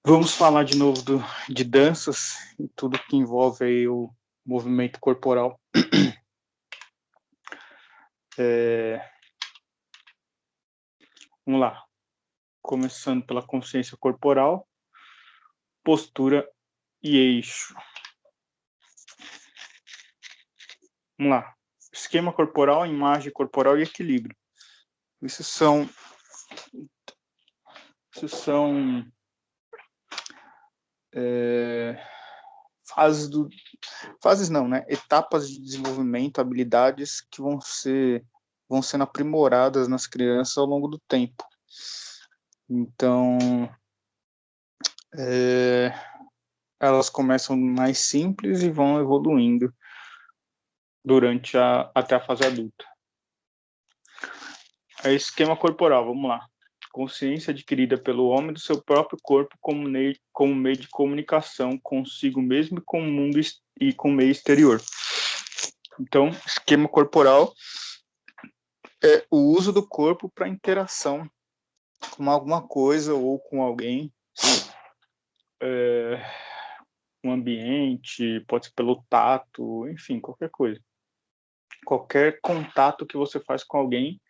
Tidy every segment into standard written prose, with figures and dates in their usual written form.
Vamos falar de novo de danças e tudo que envolve aí o movimento corporal. Vamos lá. Começando pela consciência corporal, postura e eixo. Vamos lá. Esquema corporal, imagem corporal e equilíbrio. Isso são fases não, né? Etapas de desenvolvimento, habilidades que vão sendo aprimoradas nas crianças ao longo do tempo. Então, elas começam mais simples e vão evoluindo até a fase adulta. Esquema corporal, vamos lá. Consciência adquirida pelo homem do seu próprio corpo como meio de comunicação consigo mesmo e com o mundo e com o meio exterior. Então, esquema corporal é o uso do corpo para interação com alguma coisa ou com alguém, um ambiente, pode ser pelo tato, enfim, qualquer coisa. Qualquer contato que você faz com alguém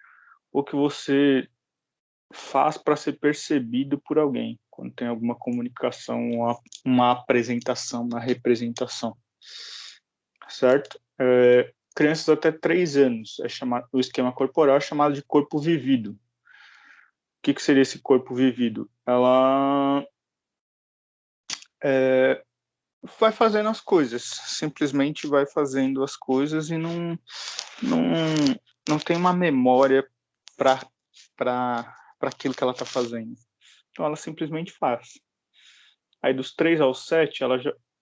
ou que você faz para ser percebido por alguém, quando tem alguma comunicação, uma apresentação, uma representação, certo? Crianças até 3 anos, o esquema corporal é chamado de corpo vivido. O que seria esse corpo vivido? Ela vai fazendo as coisas, simplesmente vai fazendo as coisas e não tem uma memória para aquilo que ela está fazendo. Então ela simplesmente faz. Aí dos 3 aos 7,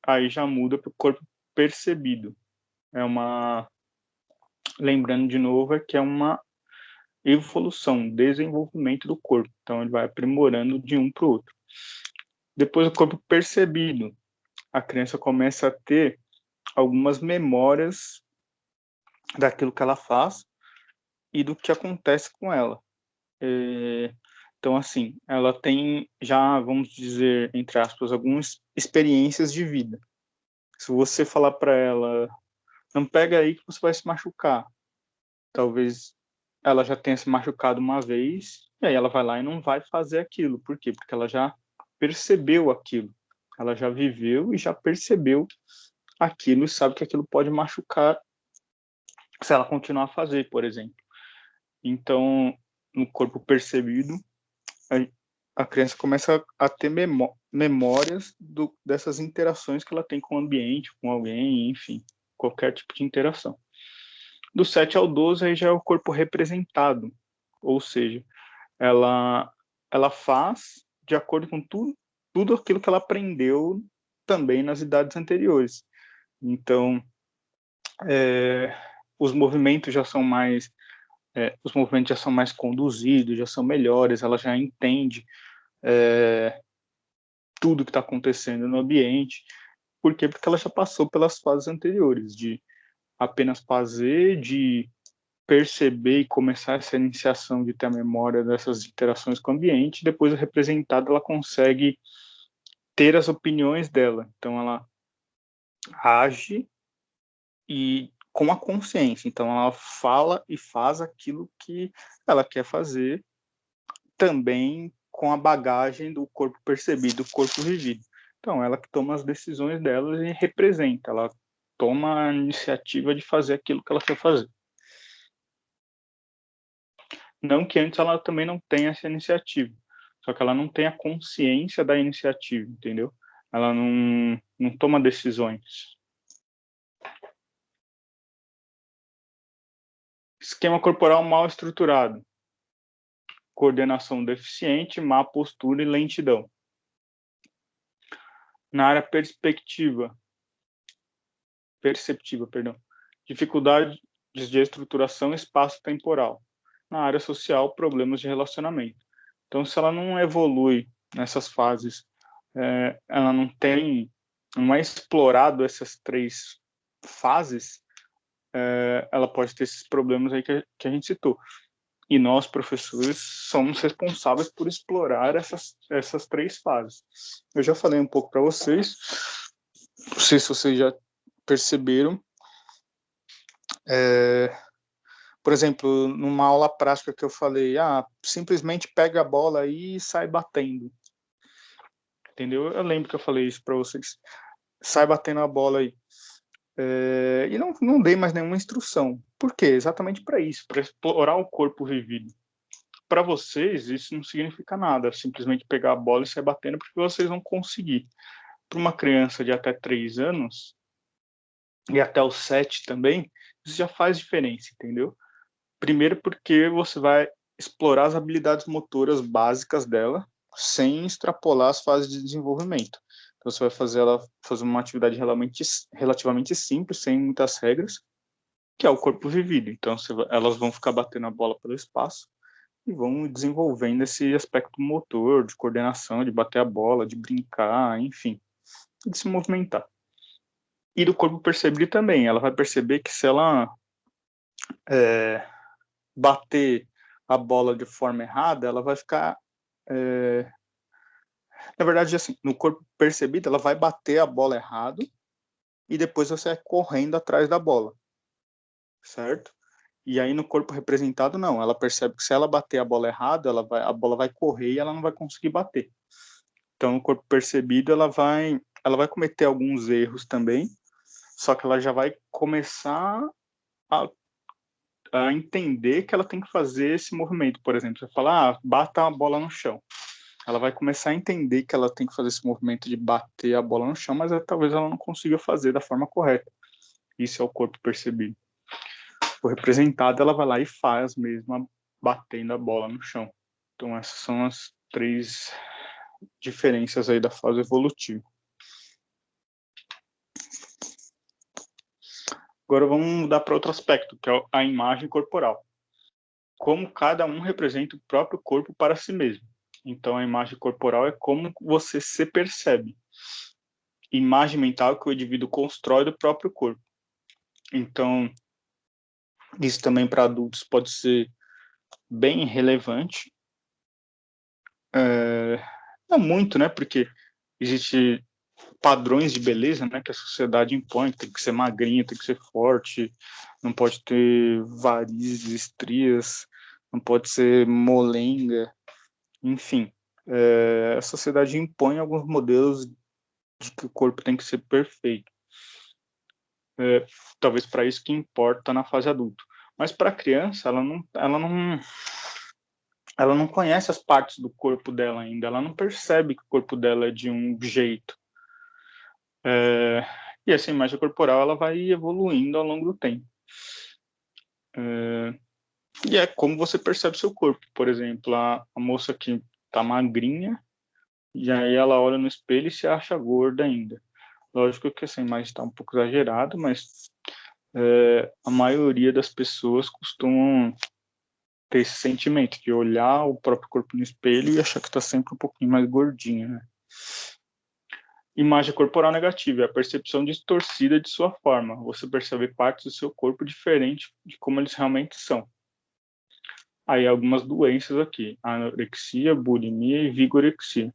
aí já muda para o corpo percebido. Lembrando de novo, que é uma evolução, desenvolvimento do corpo. Então ele vai aprimorando de um para o outro. Depois do corpo percebido, a criança começa a ter algumas memórias daquilo que ela faz e do que acontece com ela. Então, assim, ela tem já, vamos dizer, entre aspas, algumas experiências de vida. Se você falar para ela, não pega aí que você vai se machucar. Talvez ela já tenha se machucado uma vez, e aí ela vai lá e não vai fazer aquilo. Por quê? Porque ela já percebeu aquilo. Ela já viveu e já percebeu aquilo e sabe que aquilo pode machucar se ela continuar a fazer, por exemplo. Então, no corpo percebido, a criança começa a ter memórias dessas interações que ela tem com o ambiente, com alguém, enfim, qualquer tipo de interação. Do 7 ao 12, aí já é o corpo representado, ou seja, ela faz de acordo com tudo aquilo que ela aprendeu também nas idades anteriores. Então, os movimentos já são mais conduzidos, já são melhores, ela já entende tudo que está acontecendo no ambiente. Por quê? Porque ela já passou pelas fases anteriores, de apenas fazer, de perceber e começar essa iniciação de ter a memória dessas interações com o ambiente, depois representada ela consegue ter as opiniões dela. Então ela age e com a consciência. Então ela fala e faz aquilo que ela quer fazer, também com a bagagem do corpo percebido, do corpo vivido. Então ela que toma as decisões dela e representa, ela toma a iniciativa de fazer aquilo que ela quer fazer. Não que antes ela também não tenha essa iniciativa, só que ela não tem a consciência da iniciativa, entendeu? Ela não toma decisões. Esquema corporal mal estruturado. Coordenação deficiente, má postura e lentidão. Na área perceptiva, dificuldade de estruturação espaço-temporal. Na área social, problemas de relacionamento. Então, se ela não evolui nessas fases, ela não é explorado essas 3 fases, ela pode ter esses problemas aí que a gente citou. E nós, professores, somos responsáveis por explorar essas três fases. Eu já falei um pouco para vocês, não sei se vocês já perceberam, por exemplo, numa aula prática que eu falei, simplesmente pega a bola aí e sai batendo. Entendeu? Eu lembro que eu falei isso para vocês. Sai batendo a bola aí. E não dei mais nenhuma instrução. Por quê? Exatamente para isso, para explorar o corpo vivido. Para vocês, isso não significa nada, simplesmente pegar a bola e sair batendo, porque vocês vão conseguir. Para uma criança de até 3 anos, e até os 7 também, isso já faz diferença, entendeu? Primeiro porque você vai explorar as habilidades motoras básicas dela, sem extrapolar as fases de desenvolvimento. Então, você vai fazer ela fazer uma atividade relativamente simples, sem muitas regras, que é o corpo vivido. Então, elas vão ficar batendo a bola pelo espaço e vão desenvolvendo esse aspecto motor, de coordenação, de bater a bola, de brincar, enfim, de se movimentar. E do corpo perceber também. Ela vai perceber que se ela bater a bola de forma errada, ela vai ficar... Na verdade, assim, no corpo percebido, ela vai bater a bola errado e depois você vai correndo atrás da bola, certo? E aí no corpo representado, não. Ela percebe que se ela bater a bola errada, a bola vai correr e ela não vai conseguir bater. Então, no corpo percebido, ela vai cometer alguns erros também, só que ela já vai começar a entender que ela tem que fazer esse movimento. Por exemplo, você fala, bata a bola no chão. Ela vai começar a entender que ela tem que fazer esse movimento de bater a bola no chão, mas talvez ela não consiga fazer da forma correta. Isso é o corpo percebido. O representado, ela vai lá e faz mesmo, batendo a bola no chão. Então, essas são as três diferenças aí da fase evolutiva. Agora vamos mudar para outro aspecto, que é a imagem corporal. Como cada um representa o próprio corpo para si mesmo. Então, a imagem corporal é como você se percebe. Imagem mental que o indivíduo constrói do próprio corpo. Então, isso também para adultos pode ser bem relevante. Não muito, né? Porque existe padrões de beleza, né, que a sociedade impõe, tem que ser magrinho, tem que ser forte, não pode ter varizes, estrias, não pode ser molenga, enfim. A sociedade impõe alguns modelos de que o corpo tem que ser perfeito. Talvez para isso que importa na fase adulta. Mas para a criança, ela não conhece as partes do corpo dela ainda, ela não percebe que o corpo dela é de um jeito. E essa imagem corporal ela vai evoluindo ao longo do tempo. E é como você percebe seu corpo. Por exemplo, a moça que está magrinha, e aí ela olha no espelho e se acha gorda ainda. Lógico que essa imagem está um pouco exagerada, mas a maioria das pessoas costumam ter esse sentimento de olhar o próprio corpo no espelho e achar que está sempre um pouquinho mais gordinha, né? Imagem corporal negativa é a percepção distorcida de sua forma. Você percebe partes do seu corpo diferente de como eles realmente são. Aí algumas doenças aqui: anorexia, bulimia e vigorexia.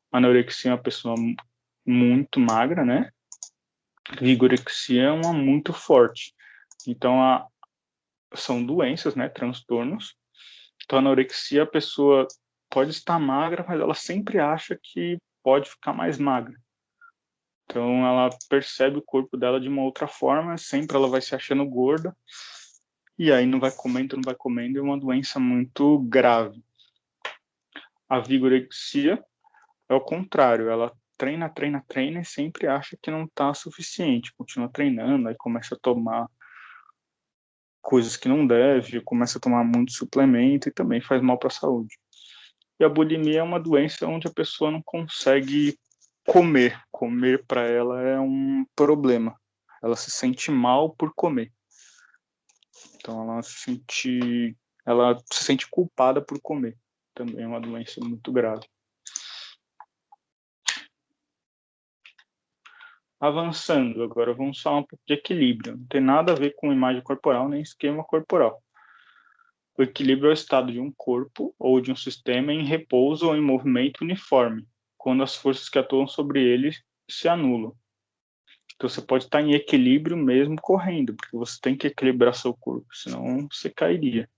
Anorexia é uma pessoa muito magra, né? Vigorexia é uma muito forte. Então, são doenças, né? Transtornos. Então, a anorexia, a pessoa pode estar magra, mas ela sempre acha que pode ficar mais magra. Então, ela percebe o corpo dela de uma outra forma, sempre ela vai se achando gorda, e aí não vai comendo, é uma doença muito grave. A vigorexia é o contrário, ela treina e sempre acha que não está suficiente, continua treinando, aí começa a tomar coisas que não deve, começa a tomar muito suplemento e também faz mal para a saúde. E a bulimia é uma doença onde a pessoa não consegue comer. Comer para ela é um problema. Ela se sente mal por comer. Então ela se sente culpada por comer. Também é uma doença muito grave. Avançando, agora vamos falar um pouco de equilíbrio. Não tem nada a ver com imagem corporal nem esquema corporal. O equilíbrio é o estado de um corpo ou de um sistema em repouso ou em movimento uniforme, quando as forças que atuam sobre ele se anulam. Então você pode estar em equilíbrio mesmo correndo, porque você tem que equilibrar seu corpo, senão você cairia.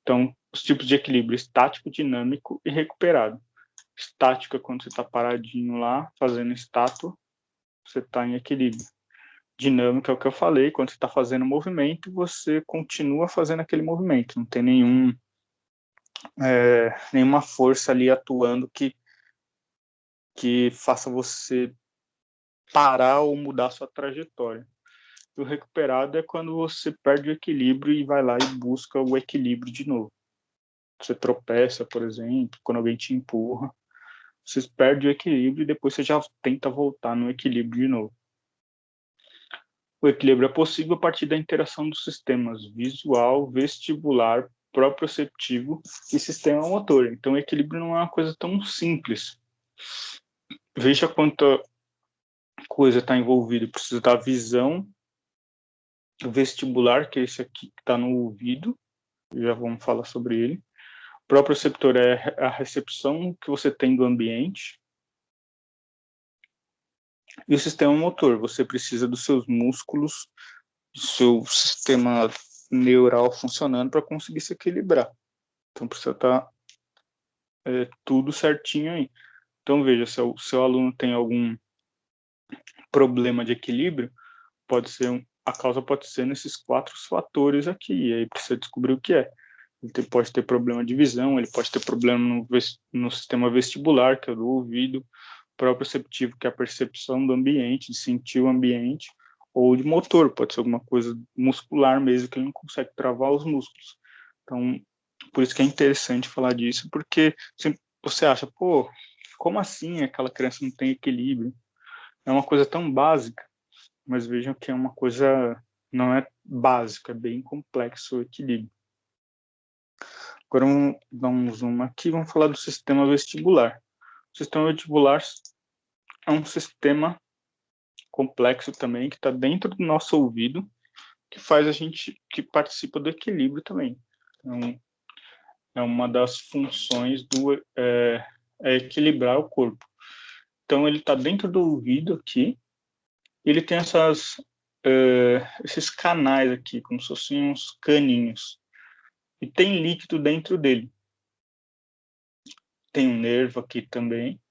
Então, os tipos de equilíbrio: estático, dinâmico e recuperado. Estático é quando você está paradinho lá, fazendo estátua, você está em equilíbrio. Dinâmico é o que eu falei, quando você está fazendo movimento, você continua fazendo aquele movimento, não tem nenhuma força ali atuando que faça você parar ou mudar sua trajetória. E o recuperado é quando você perde o equilíbrio e vai lá e busca o equilíbrio de novo. Você tropeça, por exemplo, quando alguém te empurra, você perde o equilíbrio e depois você já tenta voltar no equilíbrio de novo. O equilíbrio é possível a partir da interação dos sistemas visual, vestibular, proprioceptivo e sistema motor. Então, o equilíbrio não é uma coisa tão simples. Veja quanta coisa está envolvida. Precisa da visão, vestibular, que é esse aqui que está no ouvido, já vamos falar sobre ele. O proprioceptor é a recepção que você tem do ambiente. E o sistema motor, você precisa dos seus músculos, do seu sistema neural funcionando para conseguir se equilibrar. Então precisa estar tudo certinho aí. Então veja, se o seu aluno tem algum problema de equilíbrio, a causa pode ser nesses 4 fatores aqui, e aí precisa descobrir o que é. Ele pode ter problema de visão, ele pode ter problema no sistema vestibular, que é do ouvido, proprioceptivo, que é a percepção do ambiente, de sentir o ambiente, ou de motor, pode ser alguma coisa muscular mesmo, que ele não consegue travar os músculos. Então, por isso que é interessante falar disso, porque você acha, pô, como assim aquela criança não tem equilíbrio? É uma coisa tão básica, mas vejam que é uma coisa, não é básica, é bem complexo o equilíbrio. Agora vamos dar um zoom aqui, vamos falar do sistema vestibular. O sistema vestibular é um sistema complexo também, que está dentro do nosso ouvido, que faz a gente, que participa do equilíbrio também. Então, é uma das funções é equilibrar o corpo. Então, ele está dentro do ouvido aqui, e ele tem esses canais aqui, como se fossem uns caninhos. E tem líquido dentro dele. Tem um nervo aqui também.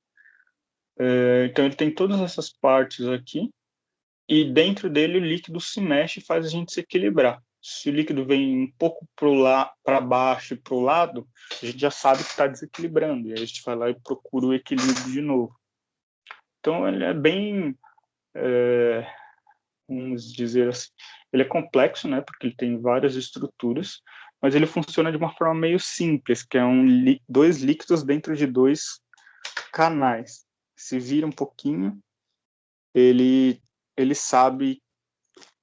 Então, ele tem todas essas partes aqui, e dentro dele o líquido se mexe e faz a gente se equilibrar. Se o líquido vem um pouco para baixo e para o lado, a gente já sabe que está desequilibrando, e aí a gente vai lá e procura o equilíbrio de novo. Então, ele é bem, vamos dizer assim, ele é complexo, né, porque ele tem várias estruturas, mas ele funciona de uma forma meio simples, que é dois líquidos dentro de 2 canais. Se vira um pouquinho, ele sabe,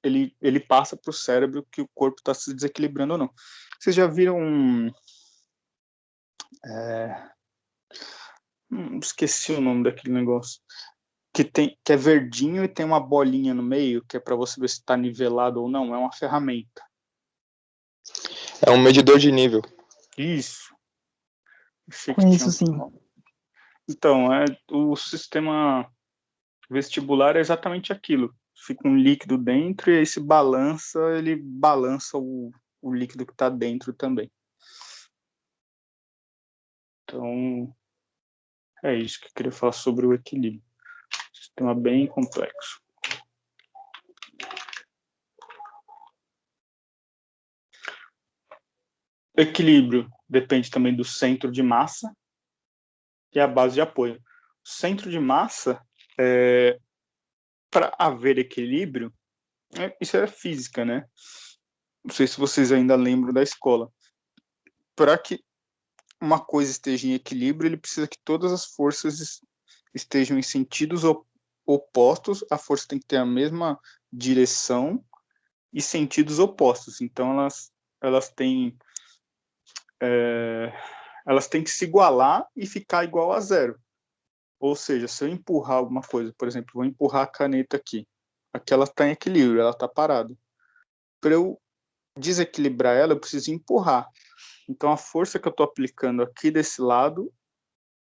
ele passa para o cérebro que o corpo está se desequilibrando ou não. Vocês já viram esqueci o nome daquele negócio, que é verdinho e tem uma bolinha no meio, que é para você ver se está nivelado ou não, é uma ferramenta. É um medidor de nível. Isso. Conheço sim. Então, o sistema vestibular é exatamente aquilo. Fica um líquido dentro e aí se balança, ele balança o líquido que está dentro também. Então, é isso que eu queria falar sobre o equilíbrio. Sistema bem complexo. O equilíbrio depende também do centro de massa e a base de apoio. O centro de massa, para haver equilíbrio, isso é física, né? Não sei se vocês ainda lembram da escola. Para que uma coisa esteja em equilíbrio, ele precisa que todas as forças estejam em sentidos opostos, a força tem que ter a mesma direção e sentidos opostos. Então, elas têm que se igualar e ficar igual a zero. Ou seja, se eu empurrar alguma coisa, por exemplo, vou empurrar a caneta aqui ela está em equilíbrio, ela está parada. Para eu desequilibrar ela, eu preciso empurrar. Então, a força que eu estou aplicando aqui desse lado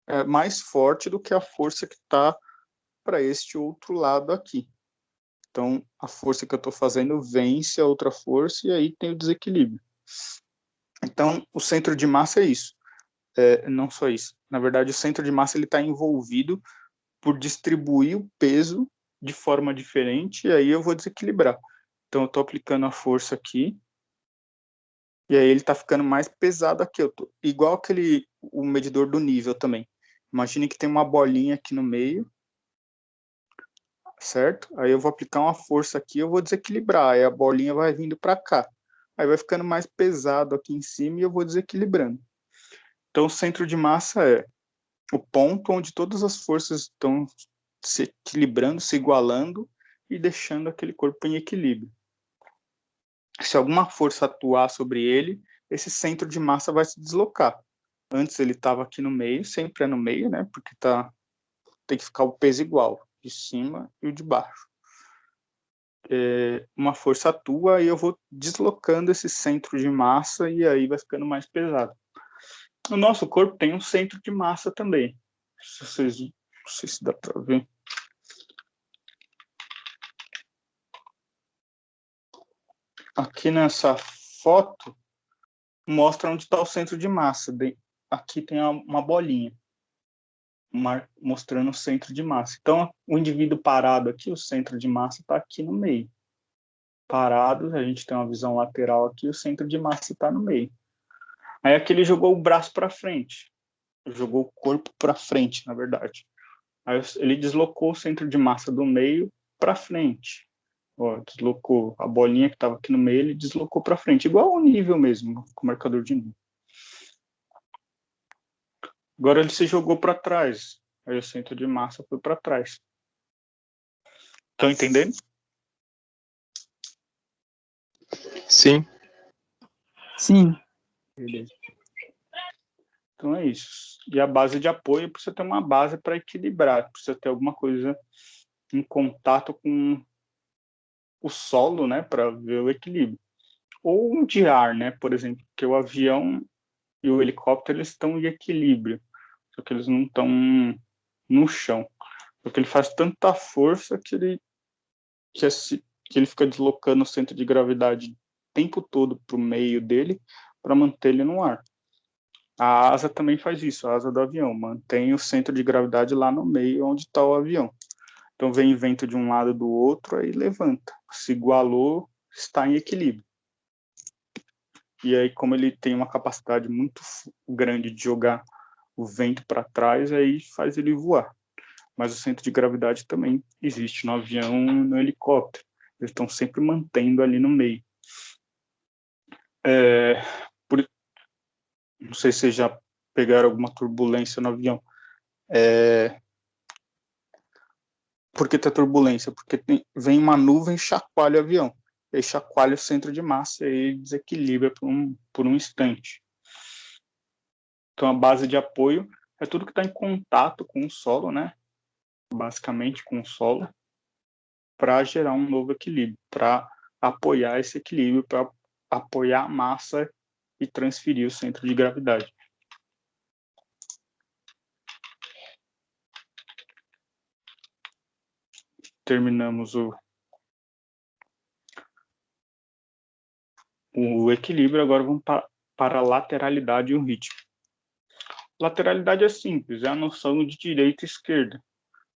é mais forte do que a força que está para este outro lado aqui. Então, a força que eu estou fazendo vence a outra força e aí tem o desequilíbrio. Então, o centro de massa é isso. Não só isso. Na verdade, o centro de massa está envolvido por distribuir o peso de forma diferente e aí eu vou desequilibrar. Então, eu estou aplicando a força aqui e aí ele está ficando mais pesado aqui. Igual o medidor do nível também. Imagine que tem uma bolinha aqui no meio, certo? Aí eu vou aplicar uma força aqui, eu vou desequilibrar, aí a bolinha vai vindo para cá. Aí vai ficando mais pesado aqui em cima e eu vou desequilibrando. Então, o centro de massa é o ponto onde todas as forças estão se equilibrando, se igualando e deixando aquele corpo em equilíbrio. Se alguma força atuar sobre ele, esse centro de massa vai se deslocar. Antes ele estava aqui no meio, sempre é no meio, né? Porque tem que ficar o peso igual, de cima e o de baixo. Uma força atua e eu vou deslocando esse centro de massa e aí vai ficando mais pesado. O nosso corpo tem um centro de massa também. Não sei se dá para ver. Aqui nessa foto mostra onde está o centro de massa. Aqui tem uma bolinha mostrando o centro de massa. Então, o indivíduo parado aqui, o centro de massa está aqui no meio. Parado, a gente tem uma visão lateral aqui, o centro de massa está no meio. Aí aqui ele jogou o braço para frente, jogou o corpo para frente, na verdade. Aí ele deslocou o centro de massa do meio para frente. Ó, deslocou a bolinha que estava aqui no meio, ele deslocou para frente, igual ao nível mesmo, com o marcador de nível. Agora ele se jogou para trás, aí o centro de massa foi para trás. Estão entendendo? Sim. Sim. Beleza. Então é isso. E a base de apoio precisa ter uma base para equilibrar, precisa ter alguma coisa em contato com o solo, né, para ver o equilíbrio. Ou um de ar, né, por exemplo, que o avião e o helicóptero eles estão em equilíbrio, só que eles não estão no chão, porque ele faz tanta força que ele fica deslocando o centro de gravidade o tempo todo para o meio dele para manter ele no ar. A asa também faz isso, a asa do avião mantém o centro de gravidade lá no meio onde está o avião. Então vem vento de um lado do outro, aí levanta. Se igualou, está em equilíbrio. E aí, como ele tem uma capacidade muito grande de jogar o vento para trás, aí faz ele voar. Mas o centro de gravidade também existe no avião e no helicóptero. Eles estão sempre mantendo ali no meio. Não sei se vocês já pegaram alguma turbulência no avião. Por que tem turbulência? Porque vem uma nuvem e chacoalha o avião. E aí chacoalha o centro de massa e aí desequilibra por um instante. Então, a base de apoio é tudo que está em contato com o solo, né? Basicamente com o solo, para gerar um novo equilíbrio, para apoiar esse equilíbrio, para apoiar a massa e transferir o centro de gravidade. Terminamos o equilíbrio, agora vamos para a lateralidade e o ritmo. Lateralidade é simples, é a noção de direita e esquerda,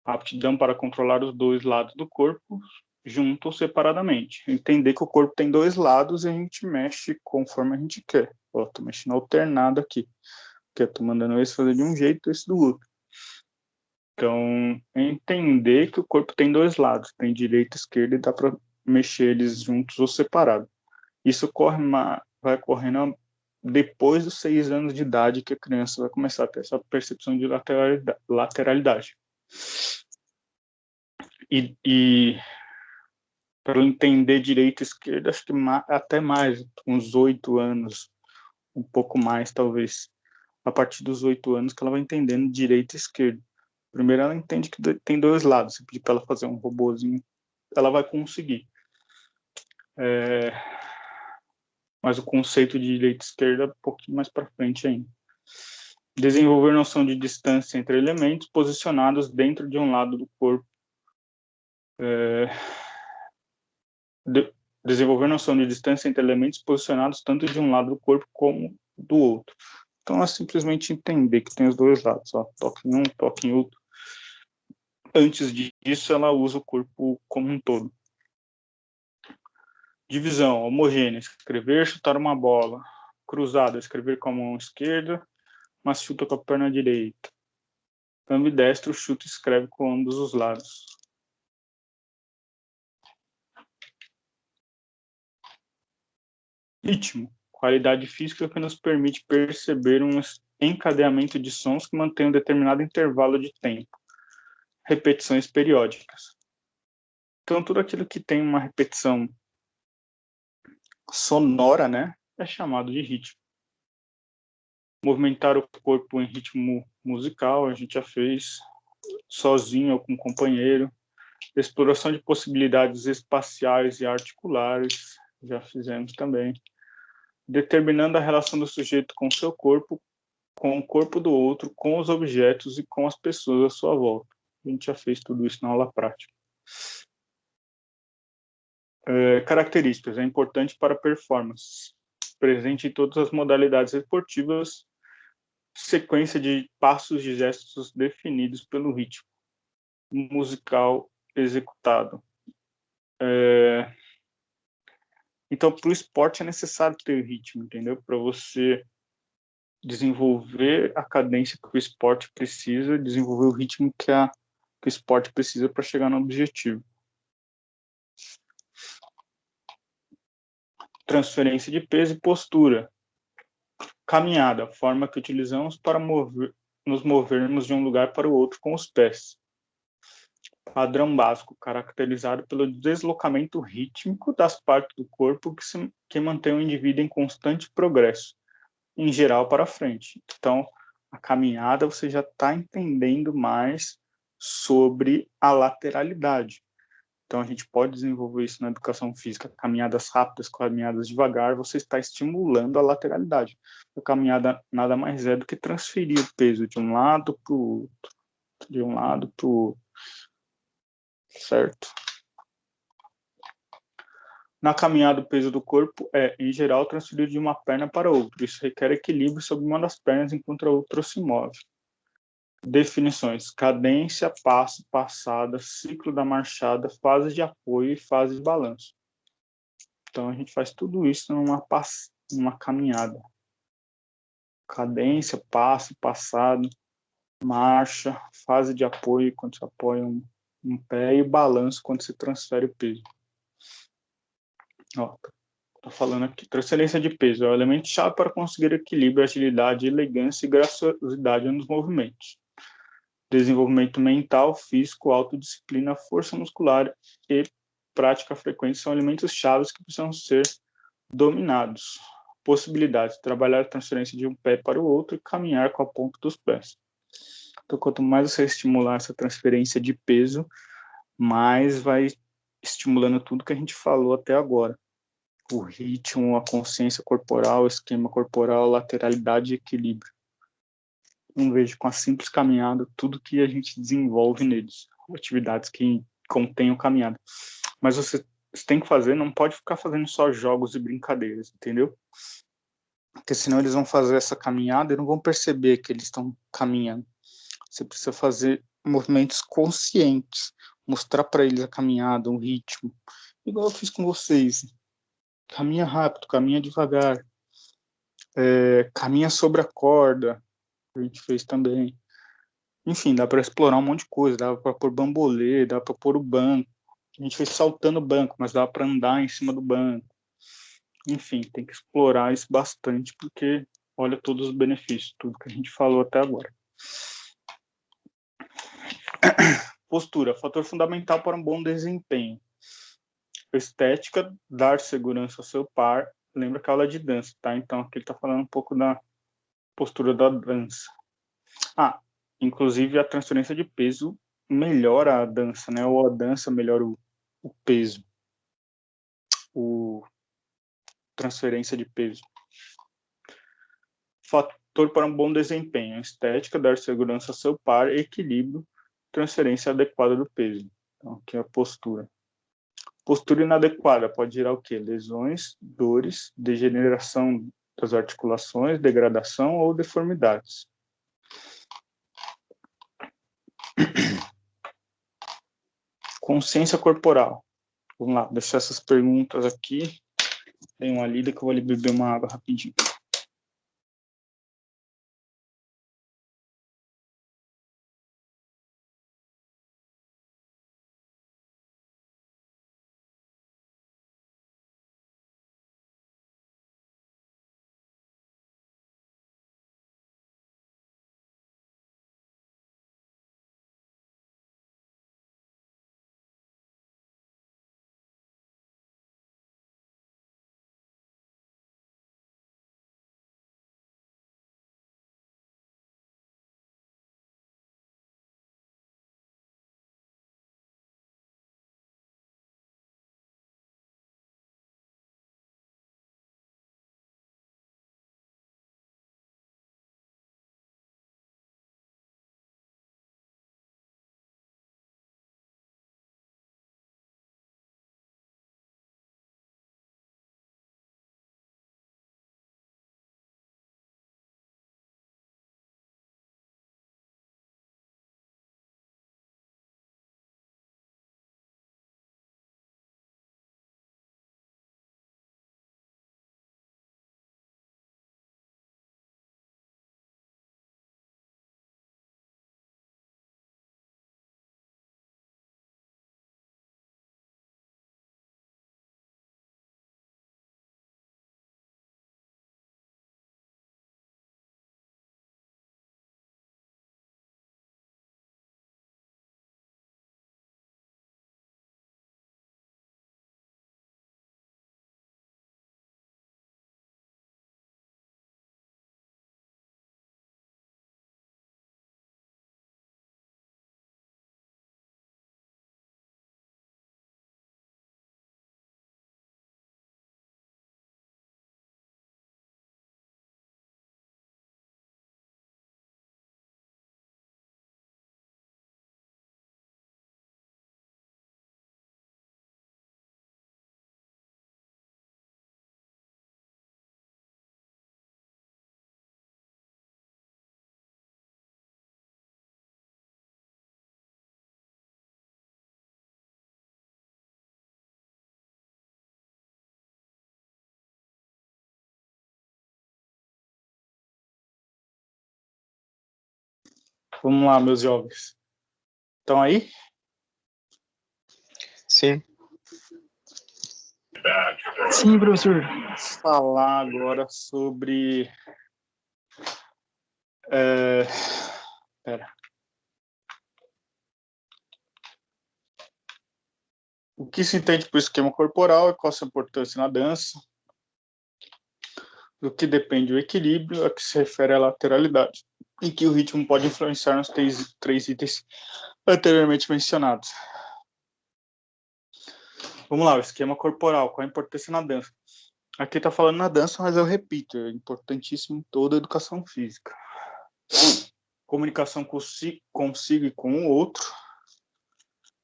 a aptidão para controlar os dois lados do corpo, junto ou separadamente. Entender que o corpo tem dois lados e a gente mexe conforme a gente quer. Ó, tô mexendo alternado aqui, porque eu tô mandando esse fazer de um jeito, esse do outro. Então, entender que o corpo tem dois lados, tem direita e esquerda, e dá para mexer eles juntos ou separados. Isso vai ocorrendo depois dos 6 anos de idade que a criança vai começar a ter essa percepção de lateralidade. E para entender direita e esquerda, acho que até mais, uns 8 anos, um pouco mais, talvez. A partir dos 8 anos que ela vai entendendo direita e esquerda. Primeiro ela entende que tem dois lados. Se pedir para ela fazer um robozinho, ela vai conseguir. mas o conceito de direita e esquerda é um pouquinho mais para frente ainda. Desenvolver noção de distância entre elementos posicionados dentro de um lado do corpo. Desenvolver noção de distância entre elementos posicionados tanto de um lado do corpo como do outro. Então, é simplesmente entender que tem os dois lados. Ó, toque em um, toque em outro. Antes disso, ela usa o corpo como um todo. Divisão, homogênea. Escrever, chutar uma bola. Cruzada, escrever com a mão esquerda, mas chuta com a perna direita. Ambidestro, chuta e escreve com ambos os lados. Ritmo, qualidade física que nos permite perceber um encadeamento de sons que mantém um determinado intervalo de tempo. Repetições periódicas. Então, tudo aquilo que tem uma repetição sonora, né, é chamado de ritmo. Movimentar o corpo em ritmo musical, a gente já fez, sozinho ou com um companheiro. Exploração de possibilidades espaciais e articulares, já fizemos também. Determinando a relação do sujeito com o seu corpo, com o corpo do outro, com os objetos e com as pessoas à sua volta. A gente já fez tudo isso na aula prática. Características, é importante para performance. Presente em todas as modalidades esportivas, sequência de passos e gestos definidos pelo ritmo musical executado. Então, para o esporte é necessário ter ritmo, entendeu? Para você desenvolver a cadência que o esporte precisa, desenvolver o ritmo que o esporte precisa para chegar no objetivo. Transferência de peso e postura. Caminhada, forma que utilizamos para nos movermos de um lugar para o outro com os pés. Padrão básico, caracterizado pelo deslocamento rítmico das partes do corpo que mantém o indivíduo em constante progresso, em geral para frente. Então, a caminhada você já está entendendo mais sobre a lateralidade. Então, a gente pode desenvolver isso na educação física. Caminhadas rápidas, caminhadas devagar, você está estimulando a lateralidade. A caminhada nada mais é do que transferir o peso de um lado para o outro, de um lado para o outro. Certo? Na caminhada, o peso do corpo é, em geral, transferido de uma perna para outra. Isso requer equilíbrio sobre uma das pernas enquanto a outra se move. Definições: cadência, passo, passada, ciclo da marchada, fase de apoio e fase de balanço. Então, a gente faz tudo isso numa caminhada. Cadência, passo, passado, marcha, fase de apoio, quando você apoia um pé, e balanço, quando você transfere o peso. Ó, tô falando aqui. Transferência de peso é o elemento chave para conseguir equilíbrio, agilidade, elegância e graciosidade nos movimentos. Desenvolvimento mental, físico, autodisciplina, força muscular e prática frequente são elementos chaves que precisam ser dominados. Possibilidades: trabalhar a transferência de um pé para o outro e caminhar com a ponta dos pés. Então, quanto mais você estimular essa transferência de peso, mais vai estimulando tudo que a gente falou até agora. O ritmo, a consciência corporal, o esquema corporal, lateralidade e equilíbrio. Não vejo com a simples caminhada tudo que a gente desenvolve neles, atividades que contenham caminhada. Mas você tem que fazer, não pode ficar fazendo só jogos e brincadeiras, entendeu? Porque senão eles vão fazer essa caminhada e não vão perceber que eles estão caminhando. Você precisa fazer movimentos conscientes, mostrar para eles a caminhada, um ritmo. Igual eu fiz com vocês. Caminha rápido, caminha devagar. Caminha sobre a corda. A gente fez também. Enfim, dá para explorar um monte de coisa. Dá para pôr bambolê, dá para pôr o banco. A gente fez saltando o banco, mas dá para andar em cima do banco. Enfim, tem que explorar isso bastante, porque olha todos os benefícios, tudo que a gente falou até agora. Postura, fator fundamental para um bom desempenho. Estética, dar segurança ao seu par. Lembra que a aula é de dança, tá? Então aqui ele está falando um pouco da postura da dança. Inclusive a transferência de peso melhora a dança, né? Ou a dança melhora o peso. transferência de peso. Fator para um bom desempenho: estética, dar segurança ao seu par, equilíbrio, transferência adequada do peso. Então, aqui é a postura. Postura inadequada pode gerar o quê? Lesões, dores, degeneração das articulações, degradação ou deformidades. Consciência corporal. Vamos lá, deixar essas perguntas aqui. Tem uma lida que eu vou ali beber uma água rapidinho. Vamos lá, meus jovens. Estão aí? Sim. Sim, professor. Vamos falar agora sobre... O que se entende por esquema corporal e qual a sua importância na dança? Do que depende o equilíbrio, a que se refere à lateralidade, e que o ritmo pode influenciar nos três itens anteriormente mencionados. Vamos lá, o esquema corporal, qual a importância na dança? Aqui está falando na dança, mas eu repito, é importantíssimo em toda a educação física. Comunicação consigo e com o outro,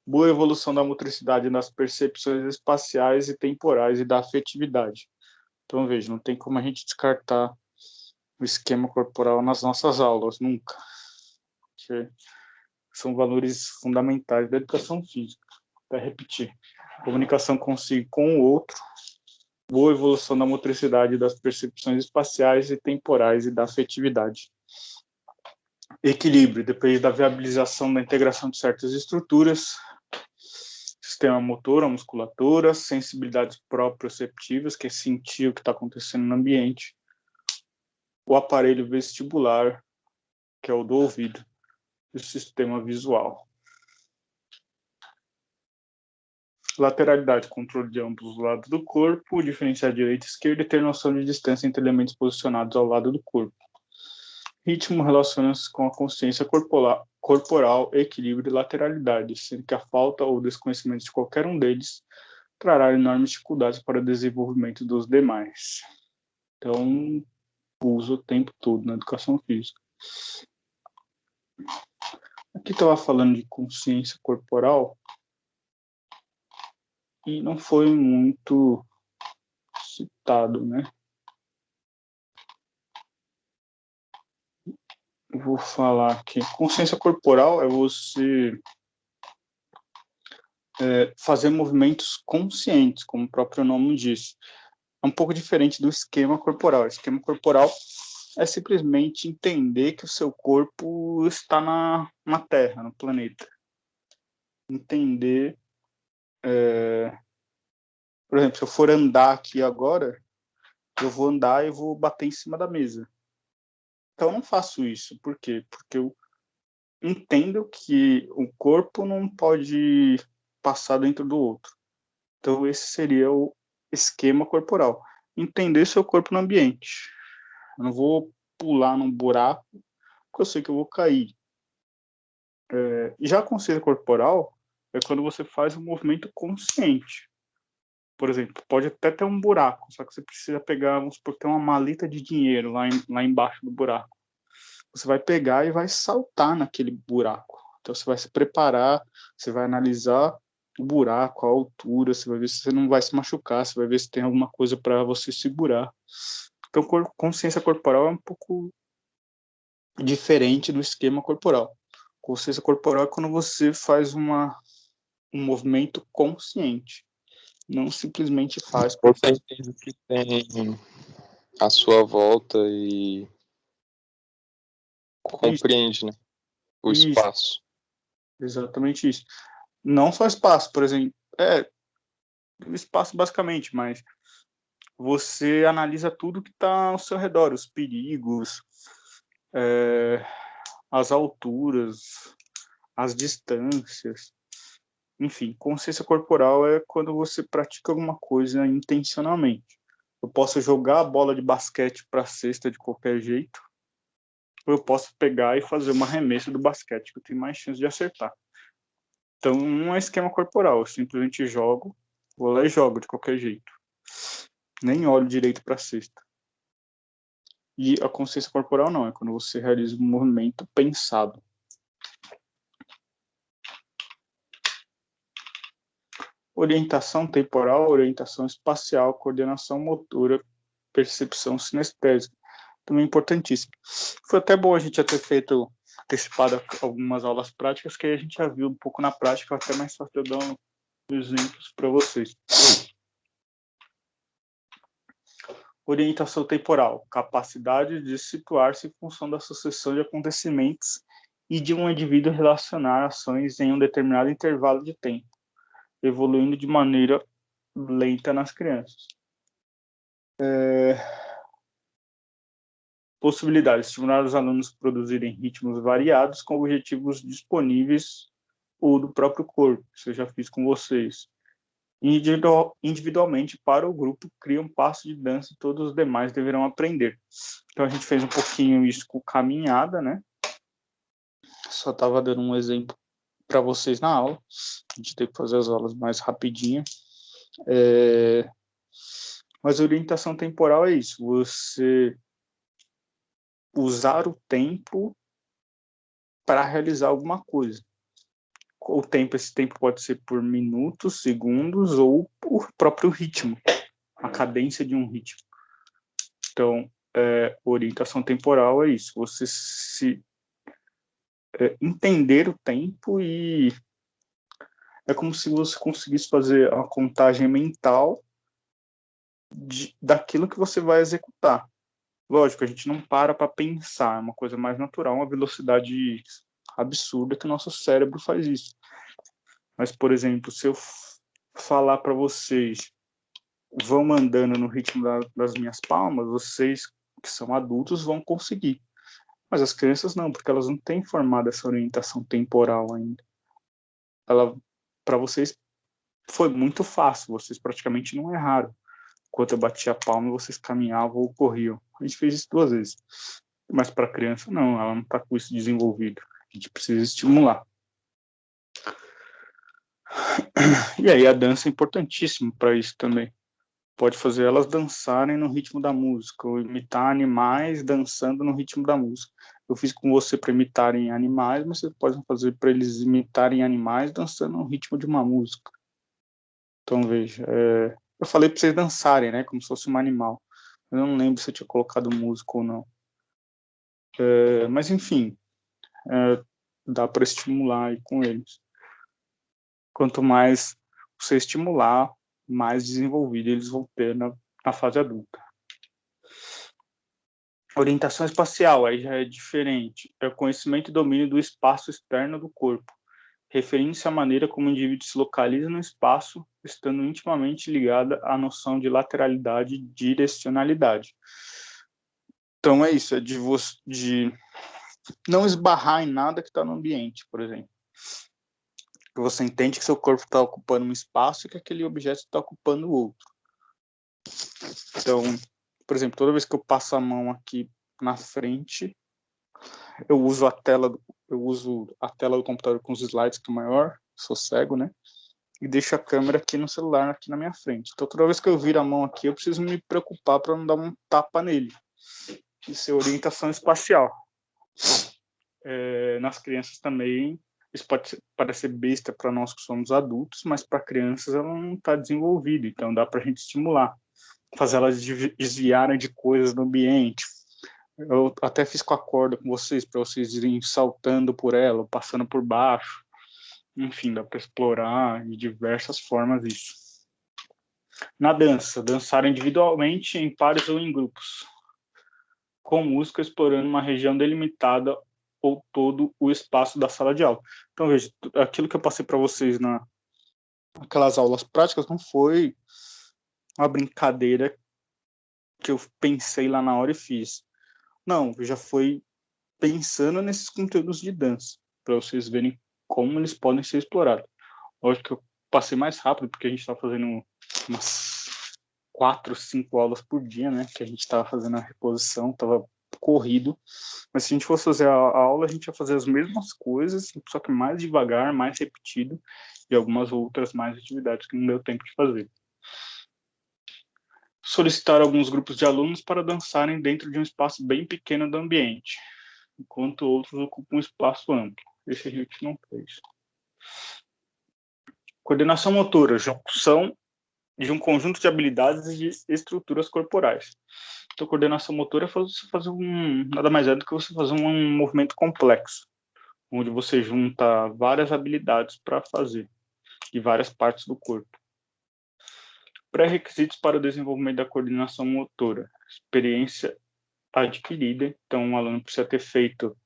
boa evolução da motricidade nas percepções espaciais e temporais e da afetividade. Então, veja, não tem como a gente descartar o esquema corporal nas nossas aulas, nunca. Porque são valores fundamentais da educação física. Para repetir, comunicação consigo com o outro, boa evolução da motricidade das percepções espaciais e temporais e da afetividade. Equilíbrio, depende da viabilização da integração de certas estruturas, sistema motor, a musculatura, sensibilidades proprioceptivas, que é sentir o que está acontecendo no ambiente, o aparelho vestibular, que é o do ouvido, e o sistema visual. Lateralidade, controle de ambos os lados do corpo, diferenciar direita e esquerda e ter noção de distância entre elementos posicionados ao lado do corpo. Ritmo relaciona-se com a consciência corporal, equilíbrio e lateralidade, sendo que a falta ou desconhecimento de qualquer um deles trará enormes dificuldades para o desenvolvimento dos demais. Então, usa o tempo todo na educação física. Aqui estava falando de consciência corporal e não foi muito citado, né? Eu vou falar aqui. Consciência corporal é você fazer movimentos conscientes, como o próprio nome diz. É um pouco diferente do esquema corporal. O esquema corporal é simplesmente entender que o seu corpo está na Terra, no planeta. Entender, por exemplo, se eu for andar aqui agora, eu vou andar e vou bater em cima da mesa. Então eu não faço isso. Por quê? Porque eu entendo que o corpo não pode passar dentro do outro. Então esse seria o esquema corporal. Entender seu corpo no ambiente. Eu não vou pular num buraco porque eu sei que eu vou cair. Já a consciência corporal é quando você faz um movimento consciente. Por exemplo, pode até ter um buraco, só que você precisa pegar, vamos supor, tem uma maleta de dinheiro lá embaixo do buraco. Você vai pegar e vai saltar naquele buraco. Então você vai se preparar, você vai analisar o buraco, a altura, você vai ver se você não vai se machucar, você vai ver se tem alguma coisa para você segurar. Então, consciência corporal é um pouco diferente do esquema corporal. Consciência corporal é quando você faz um movimento consciente, não simplesmente faz. Você entende o que tem à sua volta e compreende, né, o Isso, espaço. exatamente isso. Não só espaço, por exemplo, espaço basicamente, mas você analisa tudo que está ao seu redor, os perigos, as alturas, as distâncias. Enfim, consciência corporal é quando você pratica alguma coisa intencionalmente. Eu posso jogar a bola de basquete para a cesta de qualquer jeito, ou eu posso pegar e fazer uma arremesso do basquete, que eu tenho mais chance de acertar. Então, não é esquema corporal, eu simplesmente jogo, vou lá e jogo de qualquer jeito. Nem olho direito para a cesta. E a consciência corporal não, é quando você realiza um movimento pensado. Orientação temporal, orientação espacial, coordenação motora, percepção sinestésica. Também importantíssimo. Foi até bom a gente já ter feito antecipado algumas aulas práticas, que aí a gente já viu um pouco na prática, até mais fácil eu dar exemplos para vocês. Orientação temporal, capacidade de situar-se em função da sucessão de acontecimentos e de um indivíduo relacionar ações em um determinado intervalo de tempo, evoluindo de maneira lenta nas crianças. Possibilidade, estimular os alunos a produzirem ritmos variados com objetivos disponíveis ou do próprio corpo, isso eu já fiz com vocês. Individualmente para o grupo, cria um passo de dança e todos os demais deverão aprender. Então a gente fez um pouquinho isso com caminhada, né? Só estava dando um exemplo para vocês na aula. A gente tem que fazer as aulas mais rapidinho. Mas a orientação temporal é isso, você usar o tempo para realizar alguma coisa. Esse tempo pode ser por minutos, segundos ou por próprio ritmo, a cadência de um ritmo. Então, orientação temporal é isso, você entender o tempo e é como se você conseguisse fazer a contagem mental daquilo que você vai executar. Lógico, a gente não para pensar, é uma coisa mais natural, uma velocidade absurda que o nosso cérebro faz isso. Mas, por exemplo, se eu falar para vocês, vão andando no ritmo das minhas palmas, vocês que são adultos vão conseguir. Mas as crianças não, porque elas não têm formado essa orientação temporal ainda. Para vocês foi muito fácil, vocês praticamente não erraram. Enquanto eu batia a palma, vocês caminhavam ou corriam. A gente fez isso 2 vezes. Mas para a criança, não, ela não está com isso desenvolvido. A gente precisa estimular. E aí a dança é importantíssima para isso também. Pode fazer elas dançarem no ritmo da música, ou imitar animais dançando no ritmo da música. Eu fiz com você para imitarem animais, mas você pode fazer para eles imitarem animais dançando no ritmo de uma música. Então, veja, eu falei para vocês dançarem, né, como se fosse um animal. Eu não lembro se eu tinha colocado música ou não. Mas, enfim, dá para estimular aí com eles. Quanto mais você estimular, mais desenvolvido eles vão ter na fase adulta. Orientação espacial, aí já é diferente. É o conhecimento e domínio do espaço externo do corpo, referindo-se à maneira como o indivíduo se localiza no espaço, estando intimamente ligada à noção de lateralidade e direcionalidade. Então é isso, é de não esbarrar em nada que está no ambiente, por exemplo. Que você entende que seu corpo está ocupando um espaço e que aquele objeto está ocupando o outro. Então, por exemplo, toda vez que eu passo a mão aqui na frente, eu uso a tela do computador com os slides, que é maior, sou cego, né? E deixo a câmera aqui no celular, aqui na minha frente. Então, toda vez que eu viro a mão aqui, eu preciso me preocupar para não dar um tapa nele. Isso é orientação espacial. Nas crianças também, isso pode parecer besta para nós que somos adultos, mas para crianças ela não está desenvolvida, então dá para a gente estimular, fazer elas desviarem de coisas no ambiente. Eu até fiz com a corda com vocês, para vocês irem saltando por ela, passando por baixo. Enfim, dá para explorar de diversas formas isso. Na dança, dançar individualmente, em pares ou em grupos, com música explorando uma região delimitada ou todo o espaço da sala de aula. Então, veja, aquilo que eu passei para vocês naquelas aulas práticas não foi uma brincadeira que eu pensei lá na hora e fiz. Não, já foi pensando nesses conteúdos de dança, para vocês verem como eles podem ser explorados. Lógico que eu passei mais rápido, porque a gente estava fazendo umas 4, 5 aulas por dia, né? Que a gente estava fazendo a reposição, estava corrido. Mas se a gente fosse fazer a aula, a gente ia fazer as mesmas coisas, só que mais devagar, mais repetido, e algumas outras mais atividades que não deu tempo de fazer. Solicitar alguns grupos de alunos para dançarem dentro de um espaço bem pequeno do ambiente, enquanto outros ocupam um espaço amplo. Esse a gente não fez. Coordenação motora, junção de um conjunto de habilidades e de estruturas corporais. Então, coordenação motora é fazer nada mais é do que você fazer um movimento complexo, onde você junta várias habilidades para fazer, de várias partes do corpo. Pré-requisitos para o desenvolvimento da coordenação motora. Experiência adquirida. Então, o aluno precisa ter feito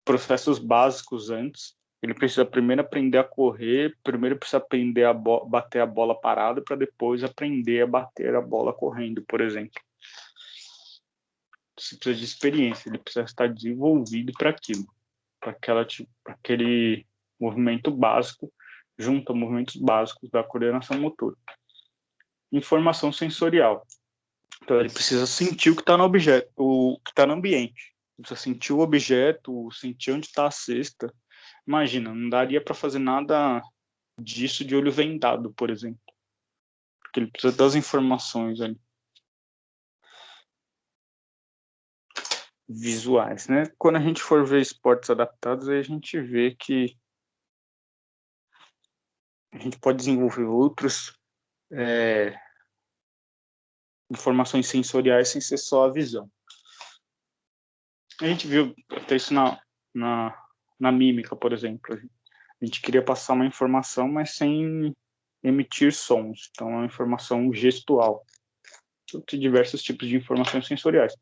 processos básicos antes. Ele precisa primeiro aprender a correr, primeiro precisa aprender a bater a bola parada, para depois aprender a bater a bola correndo, por exemplo. Você precisa de experiência, ele precisa estar desenvolvido para aquilo, para aquele movimento básico, junto a movimentos básicos da coordenação motora. Informação sensorial. Então, ele precisa sentir o que está no objeto, o que está no ambiente. Ele precisa sentir o objeto, sentir onde está a cesta. Imagina, não daria para fazer nada disso de olho vendado, por exemplo. Porque ele precisa das informações ali. Visuais, né? Quando a gente for ver esportes adaptados, aí a gente vê que a gente pode desenvolver outras informações sensoriais sem ser só a visão. A gente viu até isso na mímica, por exemplo. A gente queria passar uma informação, mas sem emitir sons. Então, é uma informação gestual. Tem diversos tipos de informações sensoriais.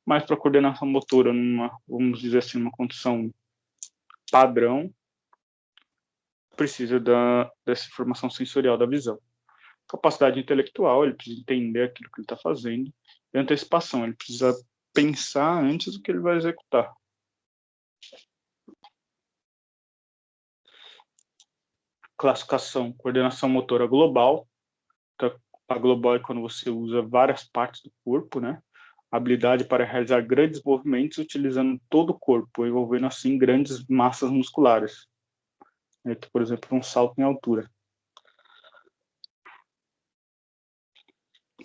Mas para coordenação motora, vamos dizer assim, uma condição padrão, precisa dessa informação sensorial da visão. Capacidade intelectual, ele precisa entender aquilo que ele está fazendo. E antecipação, ele precisa pensar antes do que ele vai executar. Classificação, coordenação motora global. Então, a global é quando você usa várias partes do corpo, né? Habilidade para realizar grandes movimentos utilizando todo o corpo, envolvendo assim grandes massas musculares. Por exemplo, um salto em altura.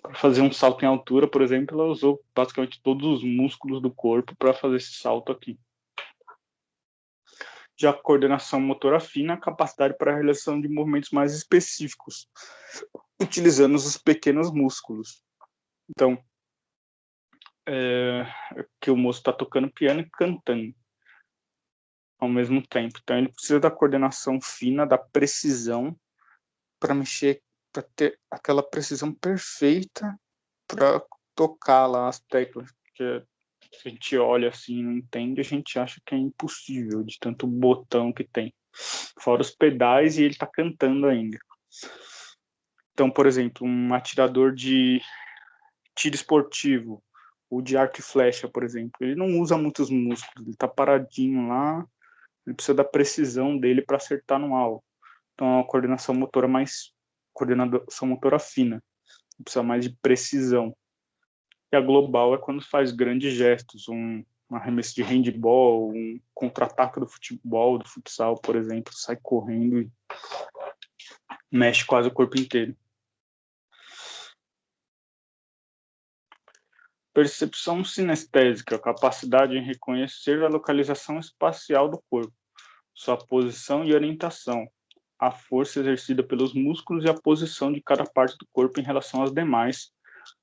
Para fazer um salto em altura, por exemplo, ela usou basicamente todos os músculos do corpo para fazer esse salto aqui. Já a coordenação motora fina, a capacidade para a realização de movimentos mais específicos, utilizando os pequenos músculos. Então, que o moço está tocando piano e cantando ao mesmo tempo. Então, ele precisa da coordenação fina, da precisão, para mexer, para ter aquela precisão perfeita para tocar lá as teclas. Porque se a gente olha assim e não entende, a gente acha que é impossível, de tanto botão que tem. Fora os pedais, e ele está cantando ainda. Então, por exemplo, um atirador de tiro esportivo, ou de arco e flecha, por exemplo, ele não usa muitos músculos, ele está paradinho lá, ele precisa da precisão dele para acertar no alvo. Então, é uma coordenação motora fina, precisa mais de precisão. E a global é quando faz grandes gestos, um arremesso de handball, um contra-ataque do futebol, do futsal, por exemplo, sai correndo e mexe quase o corpo inteiro. Percepção sinestésica, a capacidade em reconhecer a localização espacial do corpo, sua posição e orientação, a força exercida pelos músculos e a posição de cada parte do corpo em relação às demais,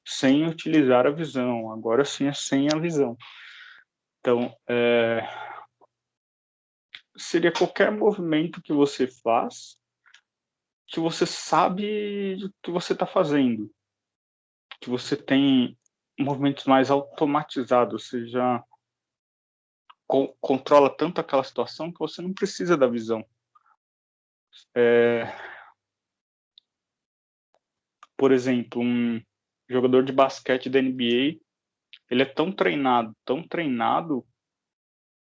sem utilizar a visão. Agora sim é sem a visão. Então, seria qualquer movimento que você faz que você sabe o que você está fazendo, que você tem movimentos mais automatizados, você já controla tanto aquela situação que você não precisa da visão. Por exemplo, um jogador de basquete da NBA, ele é tão treinado,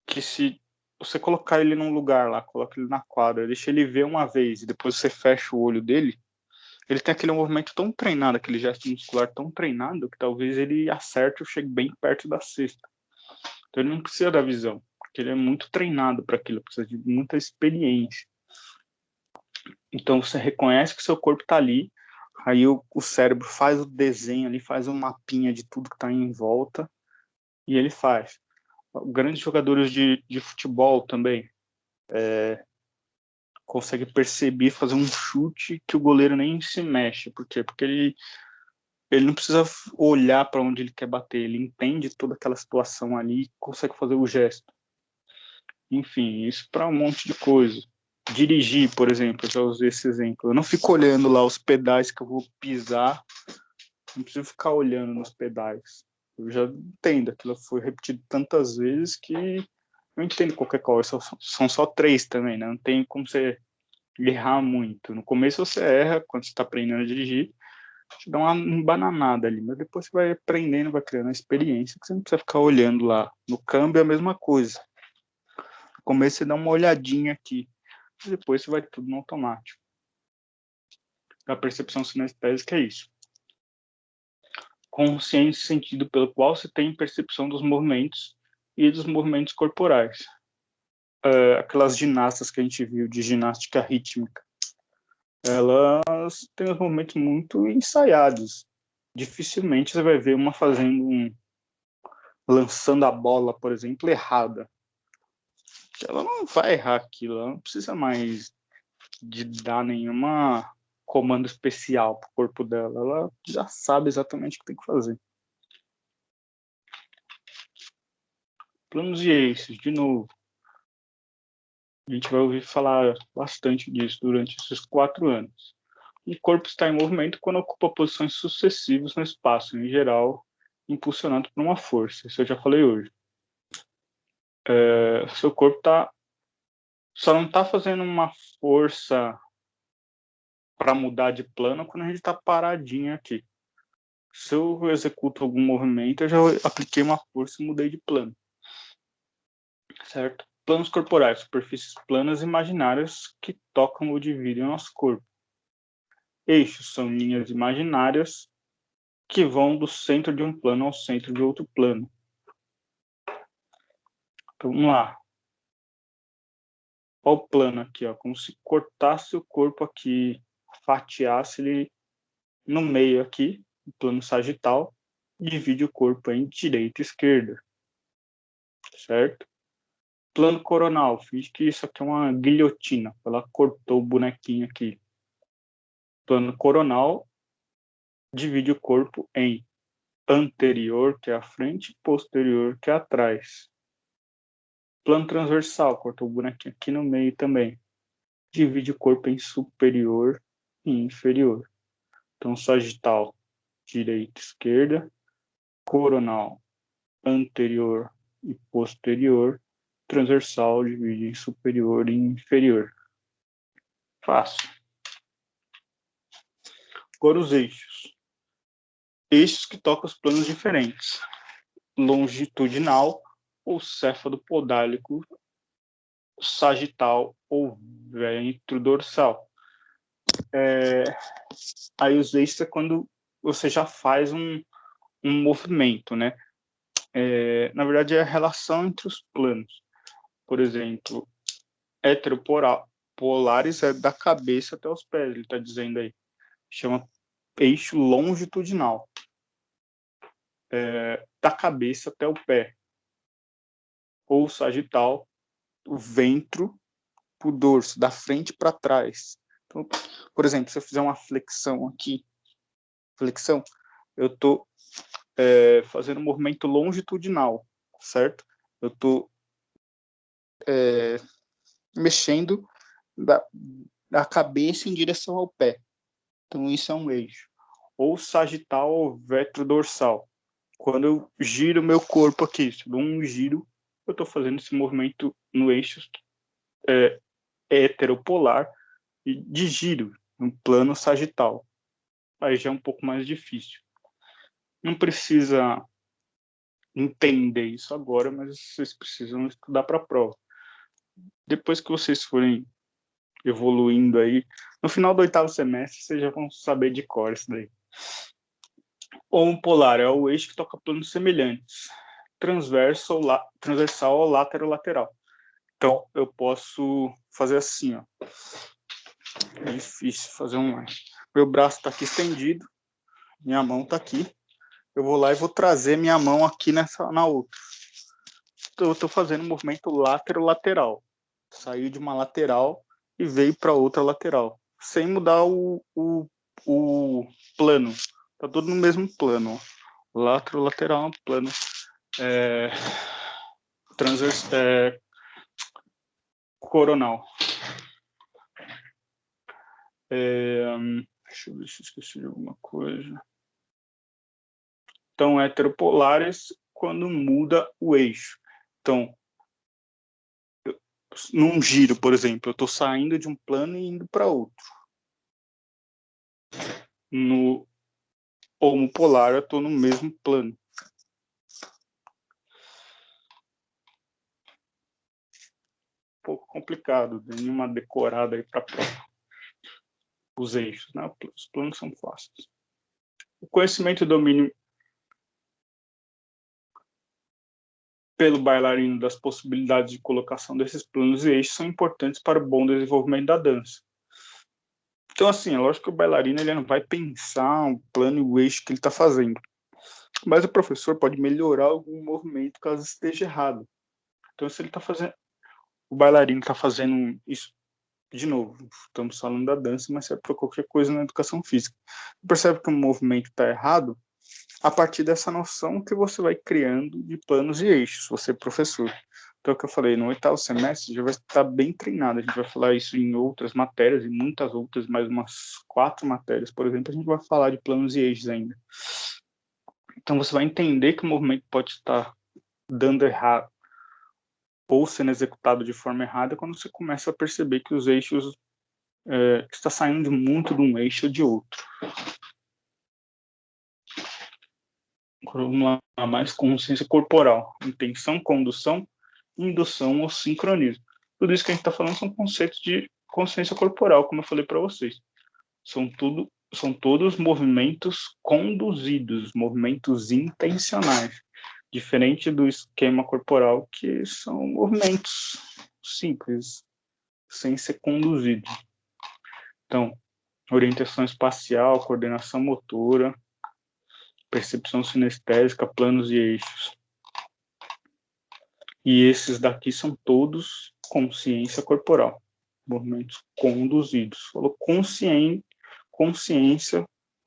que se você colocar ele num lugar lá, coloca ele na quadra, deixa ele ver uma vez e depois você fecha o olho dele, ele tem aquele movimento tão treinado, aquele gesto muscular tão treinado, que talvez ele acerte ou chegue bem perto da cesta. Então ele não precisa da visão, porque ele é muito treinado para aquilo, precisa de muita experiência. Então você reconhece que seu corpo está ali, aí o cérebro faz o desenho ali, faz um mapinha de tudo que está em volta, e ele faz. Grandes jogadores de futebol também conseguem perceber, fazer um chute que o goleiro nem se mexe. Por quê? Porque ele não precisa olhar para onde ele quer bater, ele entende toda aquela situação ali e consegue fazer o gesto. Enfim, isso para um monte de coisa. Dirigir, por exemplo, eu já usei esse exemplo. Eu não fico olhando lá os pedais que eu vou pisar, não preciso ficar olhando nos pedais. Eu já entendo, aquilo foi repetido tantas vezes que eu entendo qualquer coisa. São só 3 também, né? Não tem como você errar muito. No começo você erra, quando você está aprendendo a dirigir, te dá uma embananada ali, mas depois você vai aprendendo, vai criando a experiência, que você não precisa ficar olhando lá. No câmbio é a mesma coisa. No começo você dá uma olhadinha aqui, depois você vai tudo no automático. A percepção sinestésica é isso. Consciência, sentido pelo qual você tem percepção dos movimentos e dos movimentos corporais. Aquelas ginastas que a gente viu de ginástica rítmica, elas têm os movimentos muito ensaiados. Dificilmente você vai ver uma fazendo lançando a bola, por exemplo, errada. Ela não vai errar aquilo, ela não precisa mais de dar nenhuma comando especial para o corpo dela, ela já sabe exatamente o que tem que fazer. Planos e eixos, de novo. A gente vai ouvir falar bastante disso durante esses 4 anos. O corpo está em movimento quando ocupa posições sucessivas no espaço, em geral, impulsionado por uma força. Isso eu já falei hoje. Seu corpo só não está fazendo uma força para mudar de plano quando a gente está paradinho aqui. Se eu executo algum movimento, eu já apliquei uma força e mudei de plano. Certo? Planos corporais, superfícies planas imaginárias que tocam ou dividem o nosso corpo. Eixos são linhas imaginárias que vão do centro de um plano ao centro de outro plano. Então, vamos lá. Olha o plano aqui, ó, como se cortasse o corpo aqui, fatiasse ele no meio aqui, o plano sagital, divide o corpo em direita e esquerda, certo? Plano coronal, finge que isso aqui é uma guilhotina, ela cortou o bonequinho aqui. Plano coronal divide o corpo em anterior, que é a frente, e posterior, que é atrás. Plano transversal, cortou o bonequinho aqui no meio também. Divide o corpo em superior e inferior. Então, sagital, direita e esquerda. Coronal, anterior e posterior. Transversal, divide em superior e inferior. Fácil. Agora os eixos. Eixos que tocam os planos diferentes. Longitudinal ou céfalo-podálico, sagital ou ventrodorsal. Aí os eixos é quando você já faz um movimento, né? Na verdade, é a relação entre os planos. Por exemplo, heteropolares é da cabeça até os pés, ele está dizendo aí. Chama eixo longitudinal. Da cabeça até o pé. Ou sagital, o ventro para o dorso, da frente para trás. Então, por exemplo, se eu fizer uma flexão aqui, eu estou fazendo um movimento longitudinal, certo? Eu estou mexendo da cabeça em direção ao pé. Então, isso é um eixo. Ou sagital ou vetrodorsal. Quando eu giro meu corpo aqui, se eu dou um giro, eu estou fazendo esse movimento no eixo heteropolar e de giro, no plano sagital. Aí já é um pouco mais difícil. Não precisa entender isso agora, mas vocês precisam estudar para a prova. Depois que vocês forem evoluindo aí, no final do 8º semestre, vocês já vão saber de cor isso daí. Ou polar é o eixo que toca planos semelhantes, transversal ou lateral. Então, eu posso fazer assim, ó. É difícil fazer um... Meu braço está aqui estendido, minha mão está aqui. Eu vou lá e vou trazer minha mão aqui na outra. Então, eu estou fazendo um movimento lateral. Saiu de uma lateral e veio para outra lateral, sem mudar o plano. Está tudo no mesmo plano. Lateral, plano coronal. Deixa eu ver se eu esqueci de alguma coisa. Então, heteropolares quando muda o eixo. Então, num giro, por exemplo, eu estou saindo de um plano e indo para outro. No homopolar, eu estou no mesmo plano. Um pouco complicado, tem uma decorada aí para prova. Os eixos, né? Os planos são fáceis. O conhecimento e domínio pelo bailarino das possibilidades de colocação desses planos e eixos são importantes para o bom desenvolvimento da dança. Então, assim, é lógico que o bailarino ele não vai pensar o plano e o eixo que ele está fazendo, mas o professor pode melhorar algum movimento caso esteja errado. Então, se ele está fazendo, o bailarino está fazendo isso, de novo, estamos falando da dança, mas serve para qualquer coisa na educação física. Você percebe que o movimento está errado a partir dessa noção que você vai criando de planos e eixos, você professor. Então, é o que eu falei, no 8º semestre já vai estar bem treinado. A gente vai falar isso em outras matérias, em muitas outras, mais umas 4 matérias, por exemplo, a gente vai falar de planos e eixos ainda. Então, você vai entender que o movimento pode estar dando errado ou sendo executado de forma errada quando você começa a perceber que os eixos está saindo muito de um eixo ou de outro. Vamos lá, mais consciência corporal, intenção, condução, indução ou sincronismo. Tudo isso que a gente está falando são conceitos de consciência corporal, como eu falei para vocês. São todos movimentos conduzidos, movimentos intencionais, diferente do esquema corporal, que são movimentos simples, sem ser conduzido. Então, orientação espacial, coordenação motora, percepção sinestésica, planos e eixos. E esses daqui são todos consciência corporal, movimentos conduzidos. Falou consciência,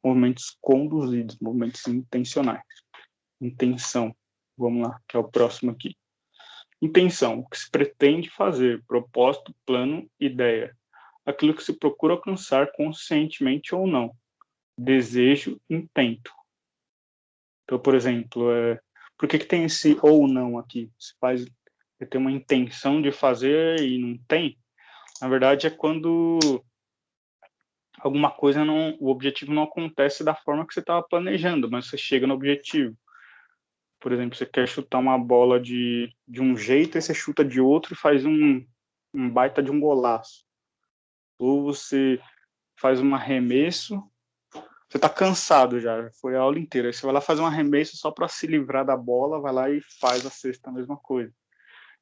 movimentos conduzidos, movimentos intencionais. Intenção, vamos lá, que é o próximo aqui. Intenção, o que se pretende fazer, propósito, plano, ideia. Aquilo que se procura alcançar conscientemente ou não. Desejo, intento. Então, por exemplo, por que tem esse ou não aqui? Se faz, tem uma intenção de fazer e não tem? Na verdade, é quando alguma coisa não, o objetivo não acontece da forma que você estava planejando, mas você chega no objetivo. Por exemplo, você quer chutar uma bola de um jeito, e você chuta de outro e faz um baita de um golaço. Ou você faz um arremesso, você está cansado já foi a aula inteira, aí você vai lá fazer um arremesso só para se livrar da bola, vai lá e faz a cesta, a mesma coisa.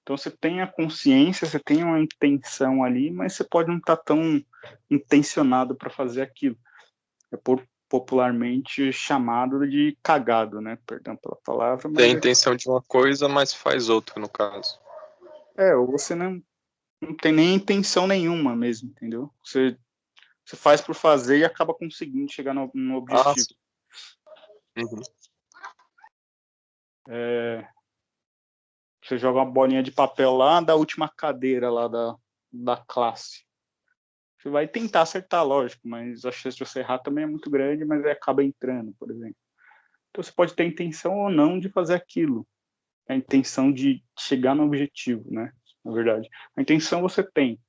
Então você tem a consciência, você tem uma intenção ali, mas você pode não estar tão intencionado para fazer aquilo. É popularmente chamado de cagado, né? Perdão pela palavra. Mas Tem a intenção de uma coisa, mas faz outra, no caso. ou você não tem nem intenção nenhuma mesmo, entendeu? Você faz por fazer e acaba conseguindo chegar no objetivo. Uhum. Você joga uma bolinha de papel lá da última cadeira lá da classe. Você vai tentar acertar, lógico, mas a chance de você errar também é muito grande, mas acaba entrando, por exemplo. Então você pode ter intenção ou não de fazer aquilo. A intenção de chegar no objetivo, né? Na verdade. A intenção você tem.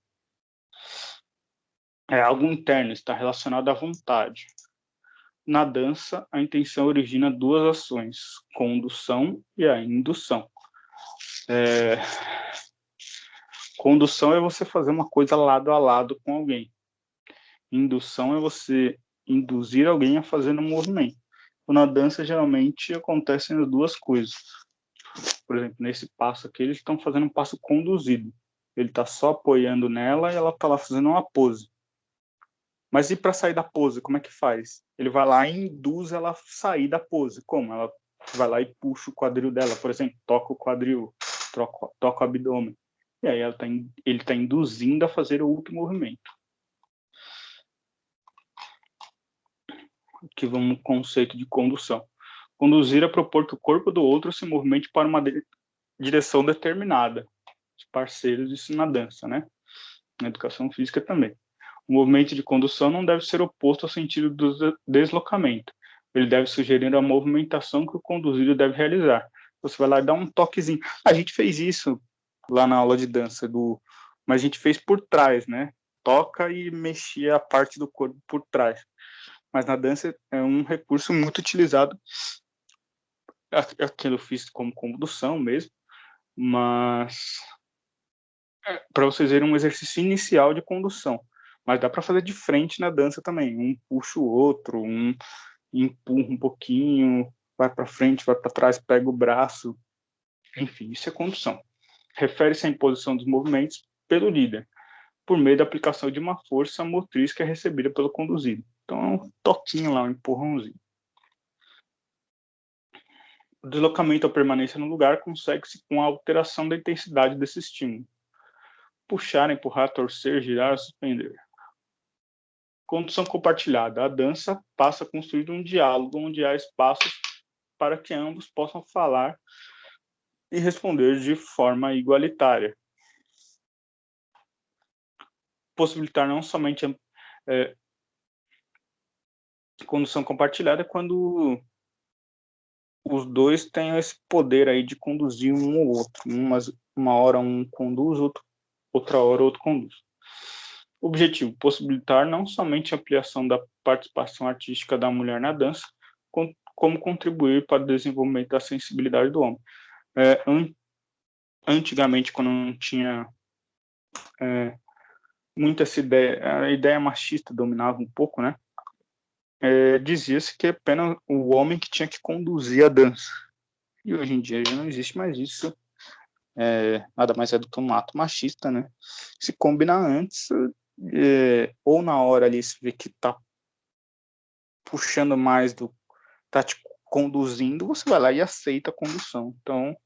É algo interno, está relacionado à vontade. Na dança, a intenção origina duas ações, condução e a indução. Condução é você fazer uma coisa lado a lado com alguém. Indução é você induzir alguém a fazer um movimento. Na dança, geralmente, acontecem as duas coisas. Por exemplo, nesse passo aqui, eles estão fazendo um passo conduzido. Ele está só apoiando nela e ela está lá fazendo uma pose. Mas e para sair da pose, como é que faz? Ele vai lá e induz ela a sair da pose. Como? Ela vai lá e puxa o quadril dela, por exemplo, toca o quadril, toca o abdômen. E aí ele está induzindo a fazer o último movimento. Aqui vamos no conceito de condução. Conduzir é propor que o corpo do outro se movimente para uma direção determinada. Os parceiros, isso na dança, né? Na educação física também. O movimento de condução não deve ser oposto ao sentido do deslocamento. Ele deve sugerir a movimentação que o conduzido deve realizar. Você vai lá e dá um toquezinho. A gente fez isso lá na aula de dança, mas a gente fez por trás, né? Toca e mexia a parte do corpo por trás. Mas na dança é um recurso muito utilizado. Aquilo eu fiz como condução mesmo, mas para vocês verem um exercício inicial de condução. Mas dá para fazer de frente na dança também. Um puxa o outro, um empurra um pouquinho, vai para frente, vai para trás, pega o braço. Enfim, isso é condução. Refere-se à imposição dos movimentos pelo líder, por meio da aplicação de uma força motriz que é recebida pelo conduzido. Então é um toquinho lá, um empurrãozinho. O deslocamento ou permanência no lugar consegue-se com a alteração da intensidade desse estímulo. Puxar, empurrar, torcer, girar, suspender. Condução compartilhada. A dança passa a construir um diálogo onde há espaços para que ambos possam falar e responder de forma igualitária. Possibilitar não somente condução compartilhada quando os dois têm esse poder aí de conduzir um ou outro. Uma hora um conduz, outra hora outro conduz. Objetivo: possibilitar não somente a ampliação da participação artística da mulher na dança, como contribuir para o desenvolvimento da sensibilidade do homem. Antigamente, quando não tinha muito essa ideia, a ideia machista dominava um pouco, né? Dizia-se que apenas o homem que tinha que conduzir a dança. E hoje em dia já não existe mais isso. nada mais é do que um ato machista, né? Se combinar antes, ou na hora ali se vê que tá puxando mais tá te conduzindo, você vai lá e aceita a condução. Então,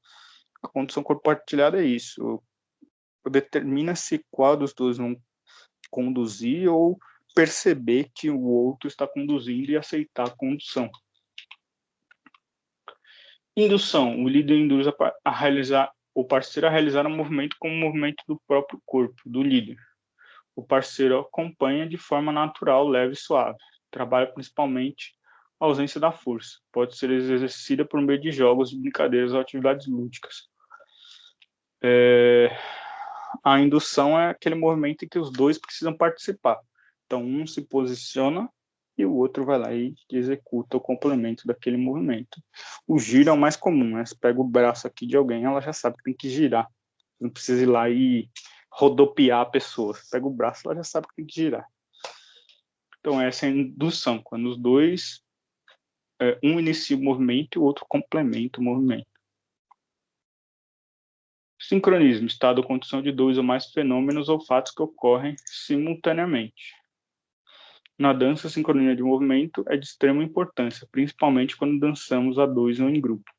a condução compartilhada é isso. Determina-se qual dos dois vão conduzir ou perceber que o outro está conduzindo e aceitar a condução. Indução. O líder induz a realizar o parceiro a realizar um movimento como um movimento do próprio corpo, do líder. O parceiro acompanha de forma natural, leve e suave. Trabalha principalmente a ausência da força. Pode ser exercida por meio de jogos, brincadeiras ou atividades lúdicas. A indução é aquele movimento em que os dois precisam participar. Então, um se posiciona e o outro vai lá e executa o complemento daquele movimento. O giro é o mais comum, né? Você pega o braço aqui de alguém, ela já sabe que tem que girar. Não precisa ir lá e rodopiar a pessoa. Você pega o braço, ela já sabe que tem que girar. Então, essa é a indução, quando os dois, um inicia o movimento e o outro complementa o movimento. Sincronismo, estado ou condição de dois ou mais fenômenos ou fatos que ocorrem simultaneamente. Na dança, a sincronia de movimento é de extrema importância, principalmente quando dançamos a dois ou em grupo.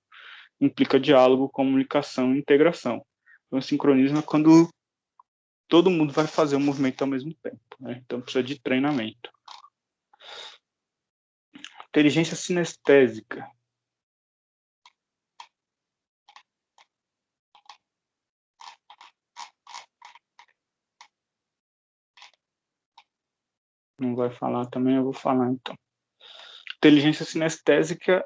Implica diálogo, comunicação e integração. Então, o sincronismo é quando todo mundo vai fazer o movimento ao mesmo tempo, né? Então, precisa de treinamento. Inteligência sinestésica. Não vai falar também, eu vou falar então. Inteligência sinestésica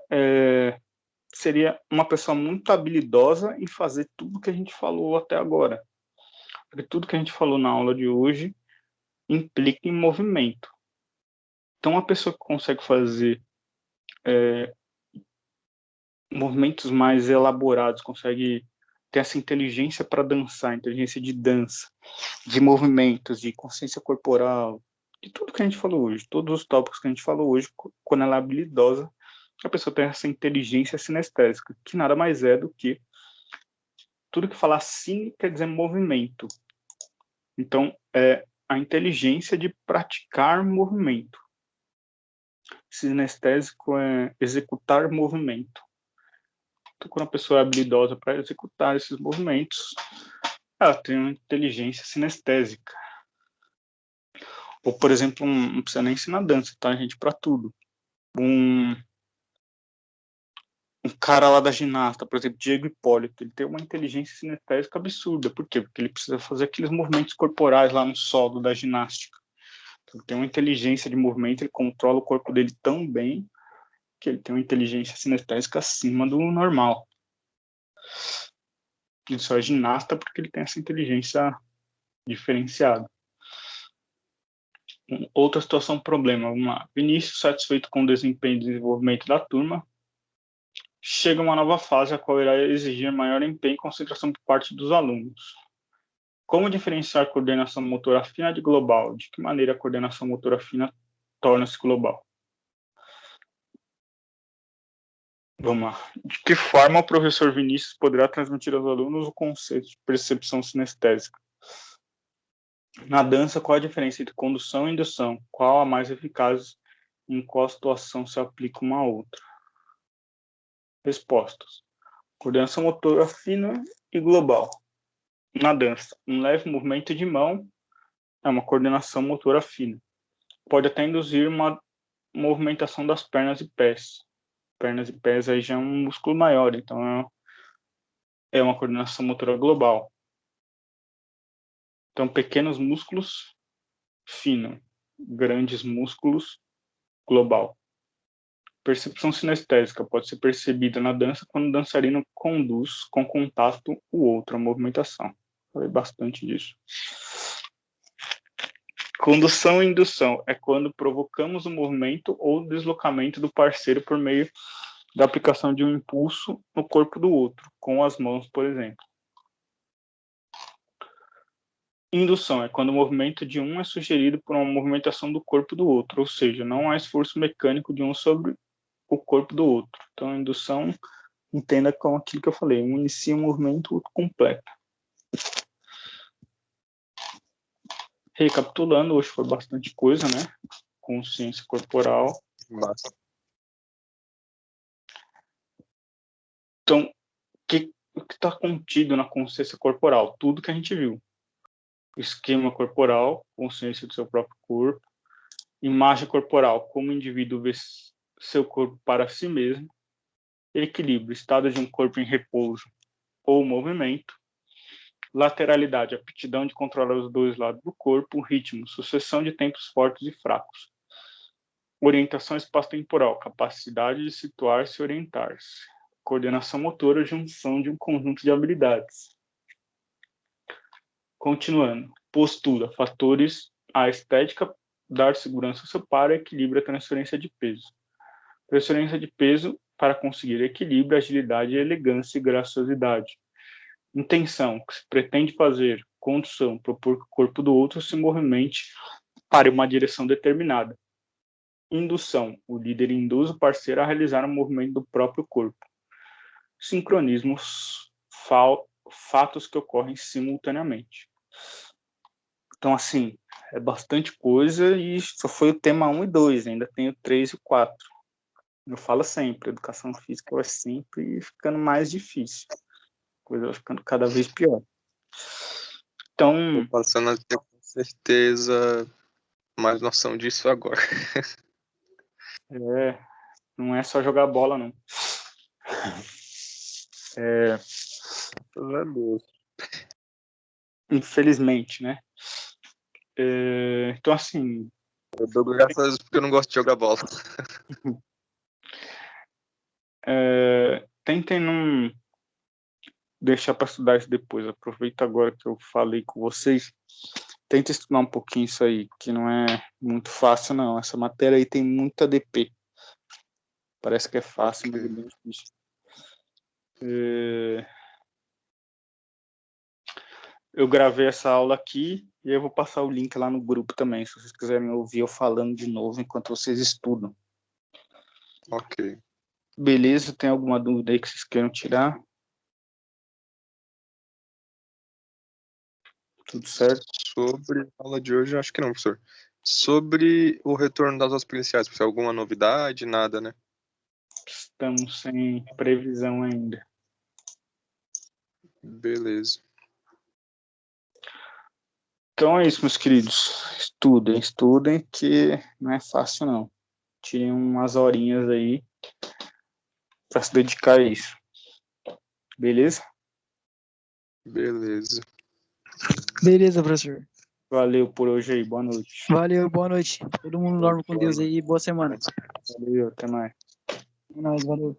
seria uma pessoa muito habilidosa em fazer tudo que a gente falou até agora. Porque tudo que a gente falou na aula de hoje implica em movimento. Então, uma pessoa que consegue fazer movimentos mais elaborados, consegue ter essa inteligência para dançar, inteligência de dança, de movimentos, de consciência corporal, de tudo que a gente falou hoje, todos os tópicos que a gente falou hoje, quando ela é habilidosa, a pessoa tem essa inteligência sinestésica, que nada mais é do que tudo que falar sim quer dizer movimento. Então, é a inteligência de praticar movimento. Sinestésico é executar movimento. Então, quando a pessoa é habilidosa para executar esses movimentos, ela tem uma inteligência sinestésica. Ou, por exemplo, não precisa nem ensinar dança, tá, gente? Para tudo. Um cara lá da ginasta, por exemplo, Diego Hipólito, ele tem uma inteligência sinestésica absurda. Por quê? Porque ele precisa fazer aqueles movimentos corporais lá no solo da ginástica. Então, ele tem uma inteligência de movimento, ele controla o corpo dele tão bem que ele tem uma inteligência sinestésica acima do normal. Ele só é ginasta porque ele tem essa inteligência diferenciada. Outra situação, problema, vamos lá. Vinícius, satisfeito com o desempenho e desenvolvimento da turma, chega uma nova fase a qual irá exigir maior empenho e concentração por parte dos alunos. Como diferenciar a coordenação motora fina de global? De que maneira a coordenação motora fina torna-se global? Vamos lá. De que forma o professor Vinícius poderá transmitir aos alunos o conceito de percepção sinestésica? Na dança, qual a diferença entre condução e indução? Qual a mais eficaz e em qual situação se aplica uma a outra? Respostas. Coordenação motora fina e global. Na dança, um leve movimento de mão é uma coordenação motora fina. Pode até induzir uma movimentação das pernas e pés. Pernas e pés aí já é um músculo maior, então é uma coordenação motora global. Então, pequenos músculos, fino. Grandes músculos, global. Percepção sinestésica pode ser percebida na dança quando o dançarino conduz com contato o outro, a movimentação. Falei bastante disso. Condução e indução é quando provocamos o movimento ou deslocamento do parceiro por meio da aplicação de um impulso no corpo do outro, com as mãos, por exemplo. Indução é quando o movimento de um é sugerido por uma movimentação do corpo do outro, ou seja, não há esforço mecânico de um sobre o corpo do outro. Então, a indução entenda como aquilo que eu falei, um inicia um movimento, o outro completa. Recapitulando, hoje foi bastante coisa, né? Consciência corporal. Basta. Então, o que está contido na consciência corporal? Tudo que a gente viu. Esquema corporal, consciência do seu próprio corpo. Imagem corporal, como o indivíduo vê seu corpo para si mesmo. Equilíbrio, estado de um corpo em repouso ou movimento. Lateralidade, aptidão de controlar os dois lados do corpo. Ritmo, sucessão de tempos fortes e fracos. Orientação espaço-temporal, capacidade de situar-se e orientar-se. Coordenação motora, junção de um conjunto de habilidades. Continuando. Postura, fatores, a estética, dar segurança ao seu par, equilíbrio, a transferência de peso. Transferência de peso para conseguir equilíbrio, agilidade, elegância e graciosidade. Intenção, que se pretende fazer, condução, propor que o corpo do outro se movimente para uma direção determinada. Indução, o líder induz o parceiro a realizar um movimento do próprio corpo. Sincronismos, fatos que ocorrem simultaneamente. Então, assim, é bastante coisa e só foi o tema 1 e 2, ainda tem o 3 e o 4. Eu falo sempre, a educação física vai sempre ficando mais difícil. A coisa vai ficando cada vez pior. Então, Tô passando a ter com certeza mais noção disso agora. não é só jogar bola, não. Infelizmente, né? Então, assim, Eu dou graças a Deus porque eu não gosto de jogar bola. tentem não deixar para estudar isso depois. Aproveita agora que eu falei com vocês. Tenta estudar um pouquinho isso aí, que não é muito fácil, não. Essa matéria aí tem muita DP. Parece que é fácil, mas é bem difícil. Eu gravei essa aula aqui e eu vou passar o link lá no grupo também, se vocês quiserem ouvir eu falando de novo enquanto vocês estudam. Ok. Beleza? Tem alguma dúvida aí que vocês queiram tirar? Tudo certo? Sobre a aula de hoje, acho que não, professor. Sobre o retorno das aulas presenciais, professor, alguma novidade? Nada, né? Estamos sem previsão ainda. Beleza. Então é isso, meus queridos. Estudem, que não é fácil, não. Tirem umas horinhas aí para se dedicar a isso. Beleza? Beleza. Beleza, professor. Valeu por hoje aí. Boa noite. Valeu, boa noite. Todo mundo dorme com Deus aí. Boa semana. Valeu, até mais. É nóis, valeu.